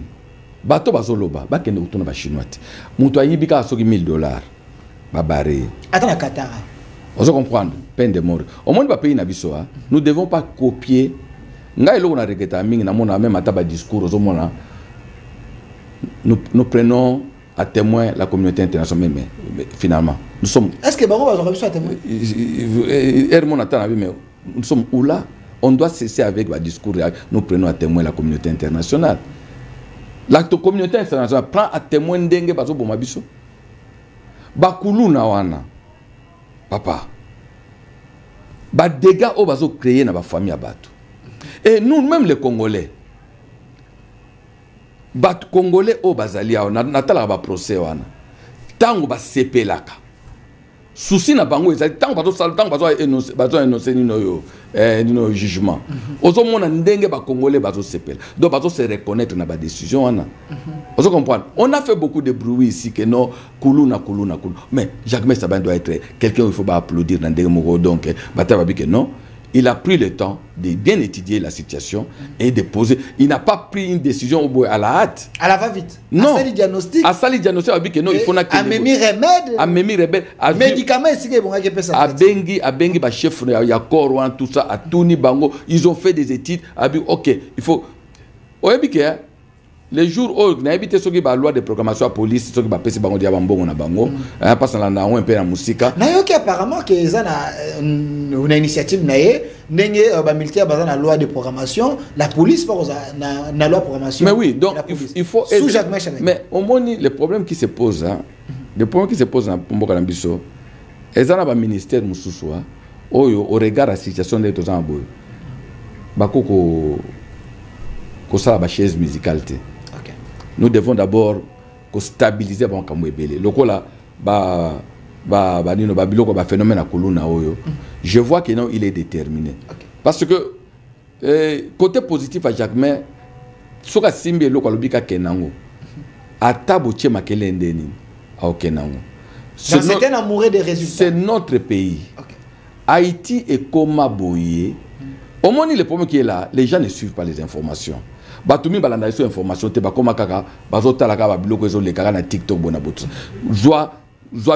bato bazoloba bakende kutuna ba chinois mutu ayibika soki $1000 ba baré attends na Qatar vous comprendre peine de mort au monde ba pays na biso nous devons pas copier nga eloko na regeta mingi na mona même ata ba discours aux mona nous prenons à témoin la communauté internationale, mais finalement, nous sommes... Est-ce que Bango va se à témoin? Nous sommes où là? On doit cesser avec le discours, nous prenons à témoin la communauté internationale. La communauté internationale prend à témoin dengue bazo bomabiso. Bakulu na wana. Papa. Ba dégâts au bazo créé na ba famille abato. Et nous même les Congolais. Bat Congolais au bazalia na tala ba procès wana tango ba sepelaka souci na bango ezali tango bazo énoncer nino jugement ozo mona ndenge ba Congolais bazo sepela donc bazo se reconnaître na ba décision wana ozo comprendre on a fait beaucoup de bruit ici que non kuluna mais Jacques Mesha doit être quelqu'un il faut pas applaudir dans ndenge moko donc bataba bi que non. Il a pris le temps de bien étudier la situation et de poser. Il n'a pas pris une décision à la hâte. À la va-vite. Non. À sali diagnostic. À sali diagnostic, non, il faut n'a à mémi remède. À mémi remède. Médicaments, c'est que bon, à bengi, ba chef, ya Korwan, tout ça, à Tuni Bango. Ils ont fait des études. Ok, il faut. Les jours où on a évité ce qui la loi de programmation à police, ce qui va passer bango dia bango na bango, parce qu'on a un peu la musique. Na yoki apparemment que ça une initiative naé, n'engé ba militaire basé la loi de programmation, la police pas na loi de programmation. Mais oui, donc il faut sous Jacques Mesha. Mais au moins le problème qui se pose le problème qui se pose dans Mboka na biso, ezana ba ministère mususu oyo au regard la situation de tous en boy. Bakoko ko ça ba chaise musicale. Nous devons d'abord stabiliser bon kamwebele lokola nino biloko ba phénomène à kuluna oyo. Je vois que non il est déterminé. Parce que côté positif à Jacques Mesha soka simbi lokalo bika kenango atabo tie makele ndeni au kenango. C'est un amoureux des résultats. C'est notre pays. Haïti est comme boyé. Au moins le problème qui est là, les gens ne suivent pas les informations. Batumi balanda sur information te bakoma kaka bazota la kaba biloko ezo le kaka na TikTok bona botu joie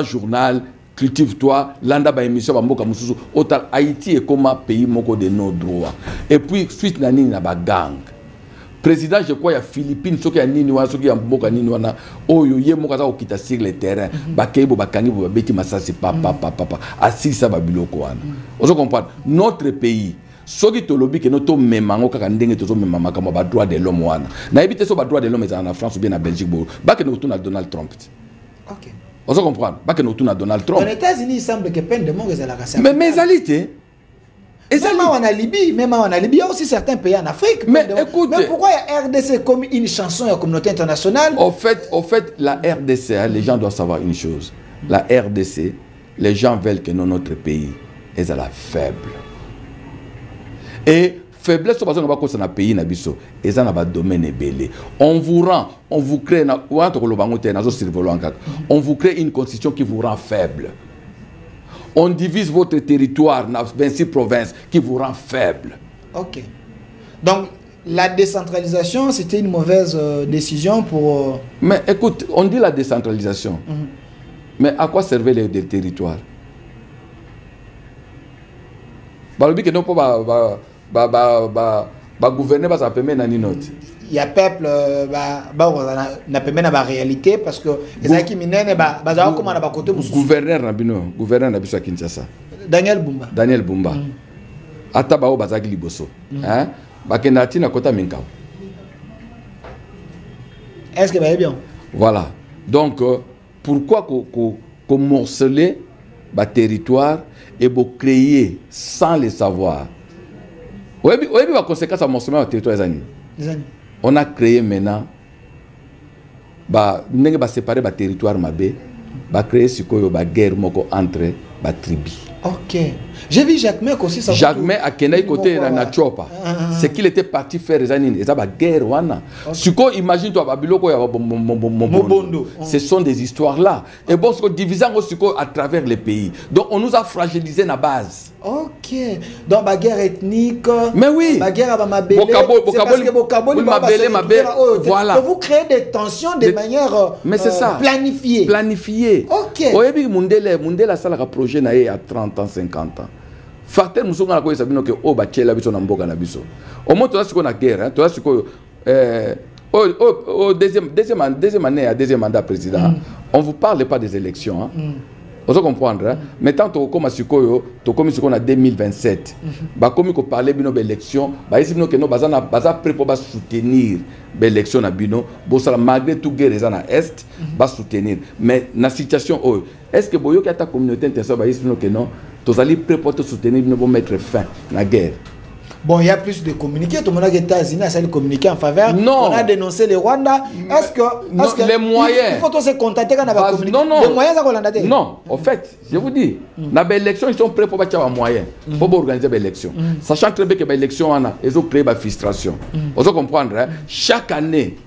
journal cultive-toi landa ba émission ba mboka mususu otal Haïti est comme un pays moko de nos droits et puis suite na nini na ba gang président je crois ya Philippines soki ya nini wa soki ya mboka nini wana oyo ye moko za okita sur le terrain ba keibo ba kangi ba beti masasi papa asisa ba biloko wana ozo comprendre notre pays soki tolobi ke noto memango kaka ndenge tozo memama kama ba droit de l'homme wana na ebite so ba droit de l'homme en France ou bien en Belgique bo ba ke noto na Donald Trump. OK. On comprendre ba ke noto na Donald Trump. Aux États-Unis il semble que peine de mort est la casse. Mais égalité. Et même en Libye, il y a aussi certains pays en Afrique. Mais écoute, mais pourquoi il y a RDC comme une chanson de la communauté internationale? Au fait, la RDC, les gens doivent savoir une chose. La RDC, les gens veulent que notre pays est à la faible. Et faiblesse parce qu'on va cause un pays na biso et ça n'a pas domaine belé. On vous rend, on vous crée on vous crée une constitution qui vous rend faible. On divise votre territoire dans 26 provinces qui vous rend faible. OK. Donc la décentralisation c'était une mauvaise décision pour Mais écoute, on dit la décentralisation. Mais à quoi servaient les territoires? ba gouverner ba ça permet nani note. Il y a peuple na permet na ba réalité parce que ezaki minene ba za comment na ba côté mususu. Gouverneur na biso à Kinshasa. Daniel Bumba. Ata ba o bazaki liboso. Hein? Ba kenati na kota Minkao. Est-ce que va bien? Voilà. Donc pourquoi qu'on morceler ba territoire et pour créer sans le savoir. Oui, la conséquence à morcellement du territoire des années. On a créé maintenant, on va séparer le territoire mabé, va créer ce qu'on a guerre entre les tribus. Ok. J'ai vu Jacques Mec aussi. Jacques Mec a Kenai côté de la Chopa. C'est qu'il était parti faire les années. Et ça va guerre wana. Ce qu'on imagine toi Babiloko ya Mobondo. Ce sont des histoires là. Et bon, ce qu'on divise à travers les pays. Donc on nous a fragilisé la base. Ok. Donc la guerre ethnique. Mais oui. La guerre à Mabélé. C'est parce que Bokaboli, voilà. Vous créez des tensions de manière planifiée. Planifiée. Ok. Oyebi Mundela sala projet na à 30 ans, 50 ans. Facteur nous sommes à quoi ça veut dire que oh bah tiens la biso na mboka na biso. Au moins toi ce qu'on a guerre, toi ce que au deuxième année à deuxième mandat président, on vous parle pas des élections. Vous comprendre, hein? Mais tant que comme Sikoyo, to comme ce qu'on a 2027, bah comme qu'on parlait bino d'élection, bah ici nous que nous baza prépo ba soutenir l'élection na bino, bo ça malgré tout guerre les na est, ba soutenir. Mais na situation oh, est-ce que boyo qui ta communauté internationale bah ici nous que non, tous allez prépo te soutenir bino pour mettre fin la guerre. Bon, il y a plus de communiqués. Tout le monde a États-Unis a communiqué en faveur. Non. On a dénoncé le Rwanda. Est-ce que les moyens? Il faut se contacter quand on a communiqué. Non. Les moyens, ça qu'on a dit. Non. En fait, je vous dis, dans l'élection, ils sont prêts pour battre les moyens. Pour organiser l'élection. Sachant très bien que l'élection, ils ont créé la frustration. Vous comprendre, hein? Chaque année,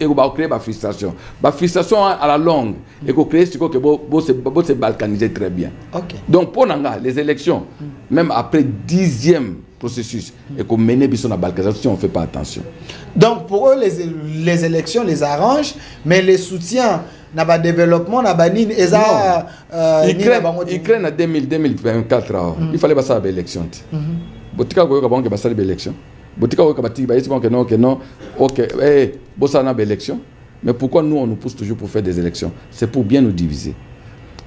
on va créer la frustration. La frustration à la longue, et qu'on crée ce que vous se balkaniser très bien. Okay. Donc, pour les élections, même après 10e processus, et qu'on mène bien la balkanisation si on ne fait pas attention. Donc, pour eux, les élections les arrangent, mais les soutiens, le développement, Ukraine en 2024, il fallait passer à l'élection. Botika ko yoka ba sali élection. Botika ko kabati ba yesi que non, OK, bossa na élection. Mais pourquoi nous on nous pousse toujours pour faire des élections? C'est pour bien nous diviser.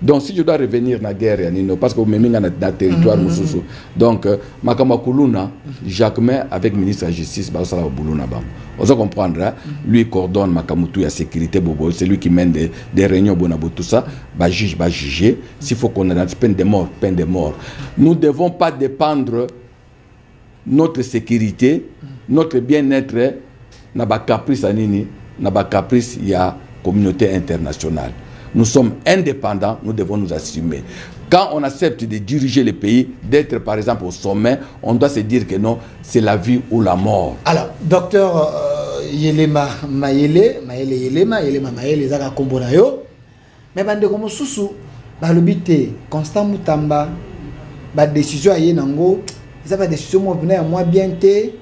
Donc si je dois revenir na guerre parce que même dans territoire mususu. Donc Makamakuluna, Jacques May avec ministre de la justice ba sala buluna ba. On doit comprendre, lui coordonne Makamutu ya sécurité bobo, c'est lui qui mène des réunions bonabo tout ça, ba juge ba juger, s'il faut qu'on ait peine de mort. Nous ne devons pas dépendre notre sécurité, notre bien-être n'a pas caprice anini, n'a pas caprice il y a communauté internationale. Nous sommes indépendants, nous devons nous assumer. Quand on accepte de diriger le pays, d'être par exemple au sommet, on doit se dire que non, c'est la vie ou la mort. Alors, docteur Yelema Mayele, Zaka Kombonayo, mais bande comme Soussou, balobité, Constant Moutamba, ba décision à Yenango, ça va décision moi bien té,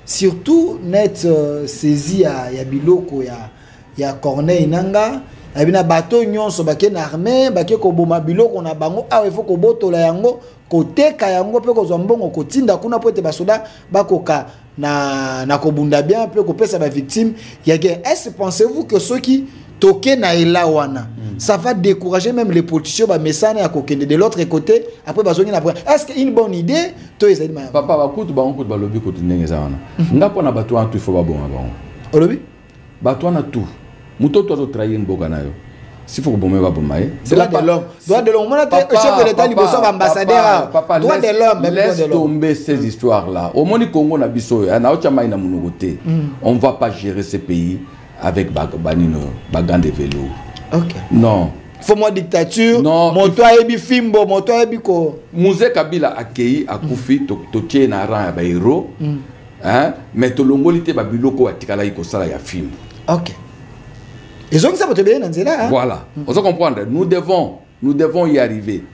surtout net saisi à Yabiloko, ya Corneille Nanga. Il y a bateau nyonso bake na armée bake ko boma biloko na bango awe faut ko botola yango ko teka yango pe ko zombongo ko tinda kuna po ete basoda bakoka na ko bunda bien pe ko pesa ba victime ya guerre. Est-ce pensez-vous que ceux qui toquent na elawana ça va décourager même les politiciens ba mesana ya kokende de l'autre côté après bazongi na après est-ce que une bonne idée to ezali ma papa ba kutu ba onkutu ba lobi ko tinenge za wana ngapo na bato en tout il faut ba bonga ba olobi bato na tout mutoto azo trahir mboka nayo s'il faut que bombe va bomber c'est droit de l'homme on a chef de l'état liboso ambassadeur droit de l'homme laisse tomber ces histoires là au moni Congo na biso na ochama ina munogote on va pas gérer ce pays avec baganino bagande vélo. OK non faut moi dictature moto ebi fimbo moto ebi ko Mzee Kabila accueilli akufi to tie na rang ya ba héros hein mais to longolité ba biloko atikala iko sala ya film. OK. Ils ont ça pour te bien. Voilà. On doit comprendre. Nous devons y arriver.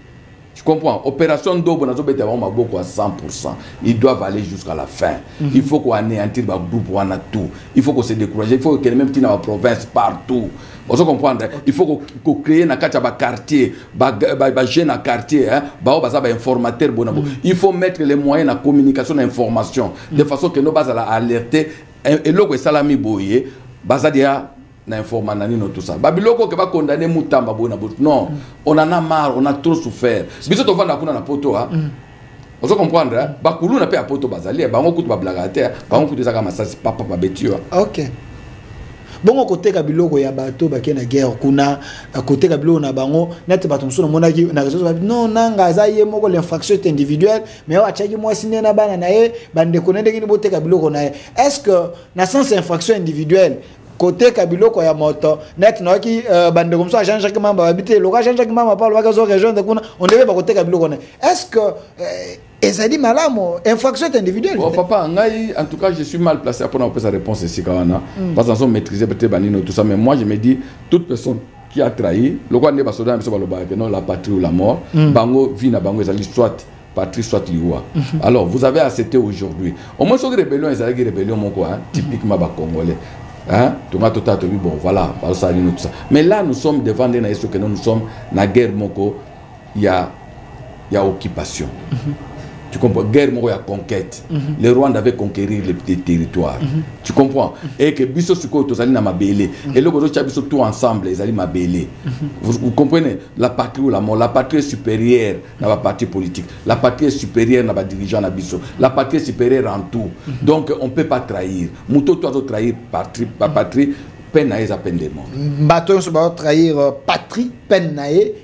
Tu comprends? Opération Dobo, on a beaucoup à 100%. Ils doivent aller jusqu'à la fin. Il faut qu'on anéantisse le groupe, on a tout. Il faut qu'on se décourage. Il faut qu'il y ait même dans la province, partout. Vous comprenez? Il faut qu'on crée un quartier, un jeune quartier, un informateur. Il faut mettre les moyens de communication et d'information de façon que nous allons alerter. Et là, c'est salami boye, basadia na information tout ça. Babiloko que va condamner Mutamba non, on en a marre, on a trop souffert. Biso to vanda kuna na poto ha. Vous comprenez? Bakulu na pe apoto bazali, bango kutu ba blagate, bango kutu zaka masasi papa ba betio. OK. Bongo côté kabiloko ya bato ba na guerre kuna côté kabiloko na bango net bato msuno monaki na réseau non nanga za ye moko l'infraction est individuelle mais wa chaki moi siné na bana na ye bande konende kini bote kabiloko na ye. Est-ce que na sens infraction individuelle côté kabiloko ya moto net na ki bande comme ça Jean-Jacques Mamba habiter le Jean-Jacques Mamba parle ba zo région de kuna on devait ba côté kabiloko na. Est-ce que et ça dit malamo infraction individuelle. Oh papa, en tout cas je suis mal placé pour avoir sa réponse ici quand on a parce qu'ils ont maîtrisé peut-être banino tout ça mais moi je me dis toute personne qui a trahi le quoi n'est pas soda non la patrie ou la mort bango vit na bango ezali soit patrie soit liwa. Alors vous avez accepté aujourd'hui au moins sur rébellion ezali rébellion mon quoi typiquement ba congolais. Hein? Bon voilà, tout ça. Mais là nous sommes devant des nations que nous sommes dans la guerre moko, il y a occupation. Tu comprends? Guerre moko, il y a conquête. Les Rwandais avaient conquérir les territoires. Tu comprends? Et que biso suko tozali na mabele. Et le gozo biso tout ensemble, ils allaient mabele. Vous comprenez? La patrie ou la mort, la patrie est supérieure dans la partie politique. La patrie est supérieure dans la dirigeant na biso. La patrie est supérieure en tout. Donc on ne peut pas trahir. Mouto toi trahir patrie, peine à peine des morts. Bato se va trahir patrie, peine na et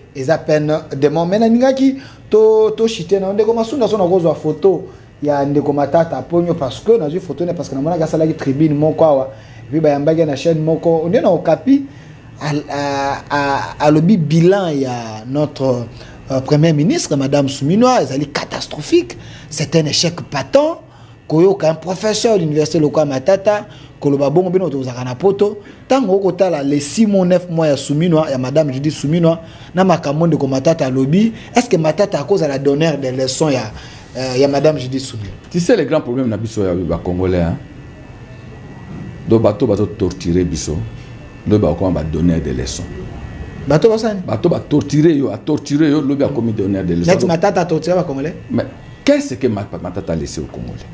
peine des morts. Mais nangaki to chité na ndeko masunda sona kozwa photo ya ndeko matata ponyo parce que na photo ne parce que na mona gasala ki tribune moko awa puis ba yambaki na chaîne moko on est na okapi à le bilan il y a notre premier ministre madame Souminoa ezali catastrophique, c'est un échec patent koyo un professeur de l'université locale Matata koloba bongo bino tozaka na poto tango kotala les 6 mois 9 mois ya Souminoa ya madame Judith Souminoa na makamonde ko Matata lobby. Est-ce que Matata à cause à la donneur des leçons ya madame Judith Souminoa? Tu sais les grands problèmes na biso ya ba congolais hein. Do bato torturer biso. Do ba ko ba donner des leçons. Bato basani? Bato ba torturer yo lobby a commis donner des leçons. Net Matata torturer ba congolais? Mais qu'est-ce que Matata a laissé au Congolais?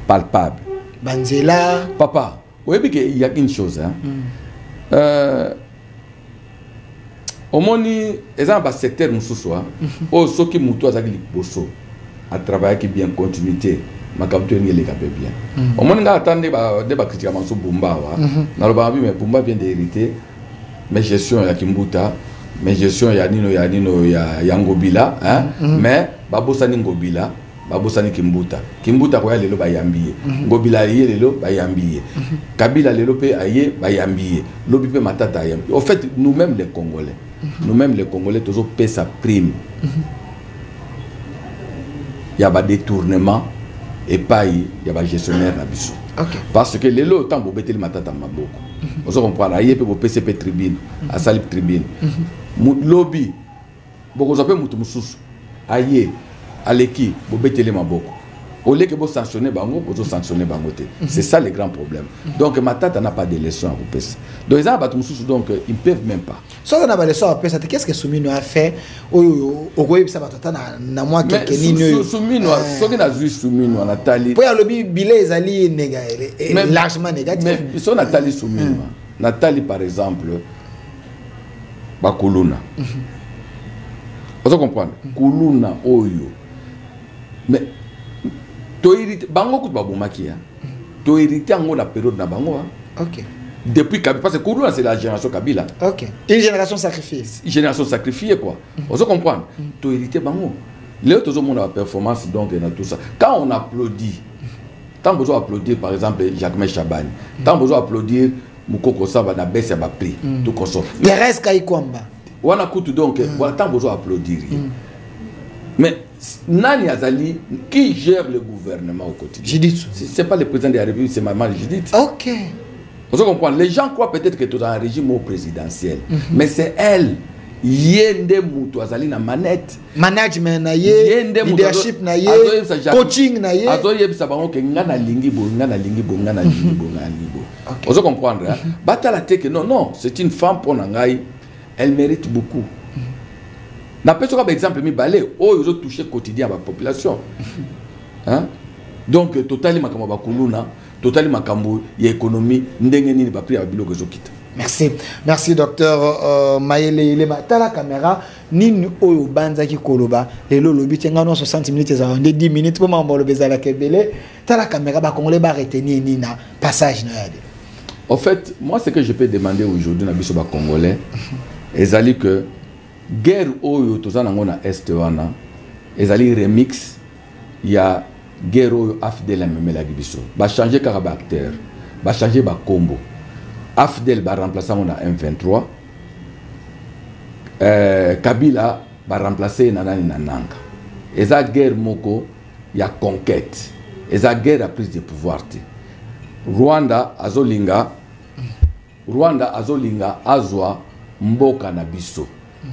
Palpable. Banzela. Papa, il y a une chose. Hein? Au moins, il y a un secteur où ceux qui moutou à travailler qui bien continuité, ma capture n'est pas bien. Au moins, il y a des critiques à Bumba. Mais Bumba vient d'hériter mes gestions à Kimbuta, mes gestions à Yangobila, mais Babosani Ngobila. Babosani Kimbuta kwa lelo bayambiye Ngobila ye lelo bayambiye Kabila lelo pe aye bayambiye Lobi pe Matata ayambiye. Au fait nous-mêmes les Congolais toujours paient sa prime. Il y a des détournements et pas il y a des gestionnaires na biso. Parce que lelo temps bo beteli Matata maboko. Vous comprenez aye pe bo PCP tribune à Salip tribune. Lobi boko zape mutu mususu aye Aleki, vous mettez maboko. Au lieu que vous sanctionnez bango, vous sanctionnez bangote. C'est ça le grand problème. Donc Matata n'a pas de leçons à vous passer. Donc ils ont donc ils ne peuvent même pas. Si on a des leçons à passer, qu'est-ce que Soumino a fait? Au Goïb ça va na moi quelques lignes. Soumino, ce qui n'a vu Soumino, Nathalie. Pour le billet ils allaient négatif, largement négatif. Mais si Nathalie Soumino, Nathalie par exemple, Bakuluna. Vous comprenez? Kuluna Oyo. Mais tu hérites bango ko babomaki hein. Tu hérites en la période na bango hein. OK. Depuis Kabila parce que Koulouna c'est la génération Kabila. OK. Une génération sacrifiée. Une génération sacrifiée quoi. Vous comprenez? Tu hérites bango. Les autres ont la performance donc et tout ça. Quand on applaudit, tant besoin applaudir par exemple Jacques Chabani, tant besoin applaudir Mukoko Saba na baisse ya ba prix tout consort. Thérèse Kaikwamba. On a coûté donc voilà tant besoin applaudir. Mais Nani Azali, qui gère le gouvernement au quotidien? C'est pas le président de la République, c'est Maman Judith. OK. Vous comprenez? Les gens croient peut-être que tu es dans un régime présidentiel, mais c'est elle Yende mutu azali na manette. Management na ye, leadership na ye, coaching na ye. Azo yebisa bango ke ngana lingi bo, ngana lingi bo, ngana lingi bo, ngana lingi bo. Vous comprendre, hein? Batala teke non, c'est une femme pour nangai, elle mérite beaucoup. N'a pas par exemple mi balé, oh ils ont touché quotidien à la population. Hein? Donc totali makambo bakuluna, totali makambo ya économie, ndenge nini ba pri abilo kezo kita. Merci docteur Mayele Yelema. T'as la caméra, ni oyo banza ki koloba, les lolobi tiengano 60 minutes za 10 minutes pour m'embolo bezala kebele. T'as la caméra ba congolais ba retenir ni na passage na yade. En fait, moi ce que je peux demander aujourd'hui na biso ba congolais, ezali que guerre oyo tozana ngona est wana, ezali remix ya guerre oyo afdel memela biso. Ba changer caractère, ba changer ba combo. Afdel va remplacer mon M23. Kabila va remplacer Nanani Nananga. Et ça guerre moko, il y a conquête. Et ça guerre a prise de pouvoir. Rwanda azolinga azwa mboka na biso.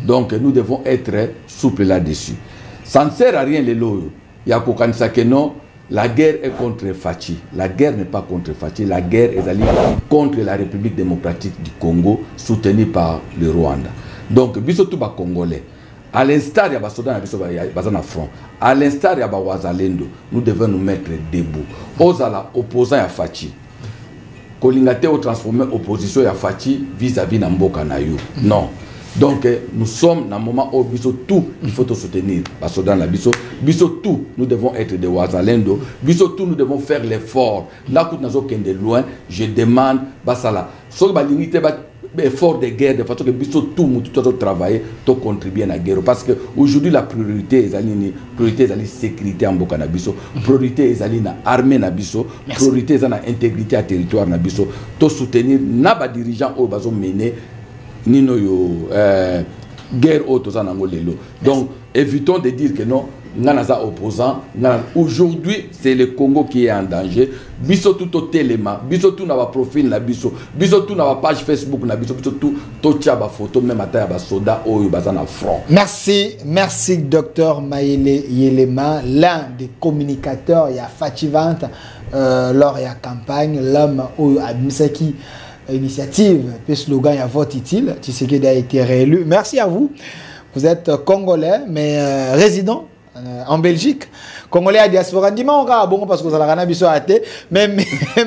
Donc nous devons être souples là-dessus. Ça ne sert à rien les loyaux. Il y a kokanisa que non. La guerre est contre Fachi. La guerre n'est pas contre Fachi. La guerre est contre la République démocratique du Congo, soutenue par le Rwanda. Donc, bisotou ba Congolais. À l'instar de Basodan na front, à l'instar de Wazalendo, nous devons nous mettre debout. Ozala opposant à Fachi. Kolingate au transformer opposition à Fachi vis-à-vis de Mboka na yo. Non. Donc nous sommes dans un moment où tout il faut te soutenir. Parce que dans la biso tout nous devons être des Wazalendo. Biso tout nous devons faire l'effort. Là où nous sommes de loin, je demande basala. Soit ba limiter ba effort de guerre de façon que biso tout nous tout travailler pour contribuer à la guerre. Parce que aujourd'hui la priorité est la sécurité en Mboka na biso. Priorité est la armée na biso. Priorité est la intégrité à territoire na biso. To soutenir na ba dirigeants au bazo mener Nino yo guerre autosanango lelo. Donc évitons de dire que non, nanaza opposant. Aujourd'hui, c'est le Congo qui est en danger. Biso tout au téléma, biso tout na ba profil na biso tout na ba page Facebook na biso tout to tia ba photo même ata ba soda oyo bazana front. Merci docteur Mayele Yelema, l'un des communicateurs ya Fativante lors ya campagne, l'homme oyo Abimsaki initiative, puis slogan, il y a vote utile. Tshisekedi a été réélu. Merci à vous. Vous êtes congolais, mais résident en Belgique. Congolais à diaspora. Dis-moi, on va bon parce que vous avez un biso à thé. Mais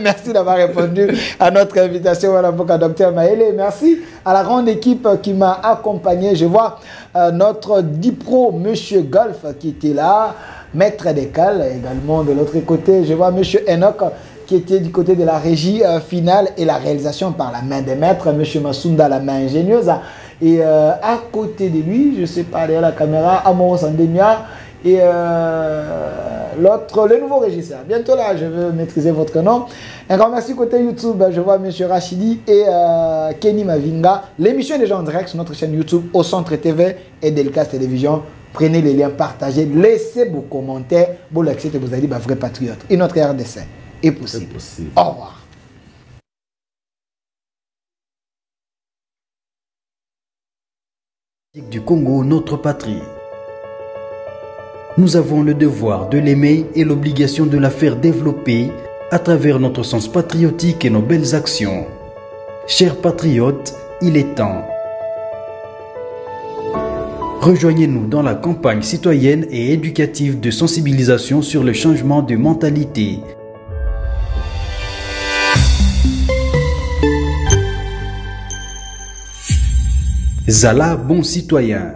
merci d'avoir répondu à notre invitation, Madame Docteur Mayele. Merci à la grande équipe qui m'a accompagné. Je vois notre Dipro, Monsieur Golf, qui était là. Maître Descales, également de l'autre côté. Je vois Monsieur Enoch, qui était du côté de la régie finale et la réalisation par la main des maîtres, M. Masunda, la main ingénieuse. Et à côté de lui, je ne sais pas, derrière la caméra, Amoros Andemia et l'autre, le nouveau régisseur. Bientôt là, je veux maîtriser votre nom. Un grand merci côté YouTube, je vois M. Rachidi et Kenny Mavinga. L'émission est déjà en direct sur notre chaîne YouTube, au Centre TV et Delcas Télévision. Prenez les liens, partagez, laissez vos commentaires. Bon, l'acceptez, vous allez dire, vrai patriote. Et notre RDC. Est possible. Au revoir. Du Congo, notre patrie. Nous avons le devoir de l'aimer et l'obligation de la faire développer à travers notre sens patriotique et nos belles actions. Chers patriotes, il est temps. Rejoignez-nous dans la campagne citoyenne et éducative de sensibilisation sur le changement de mentalité. Zala bon citoyen.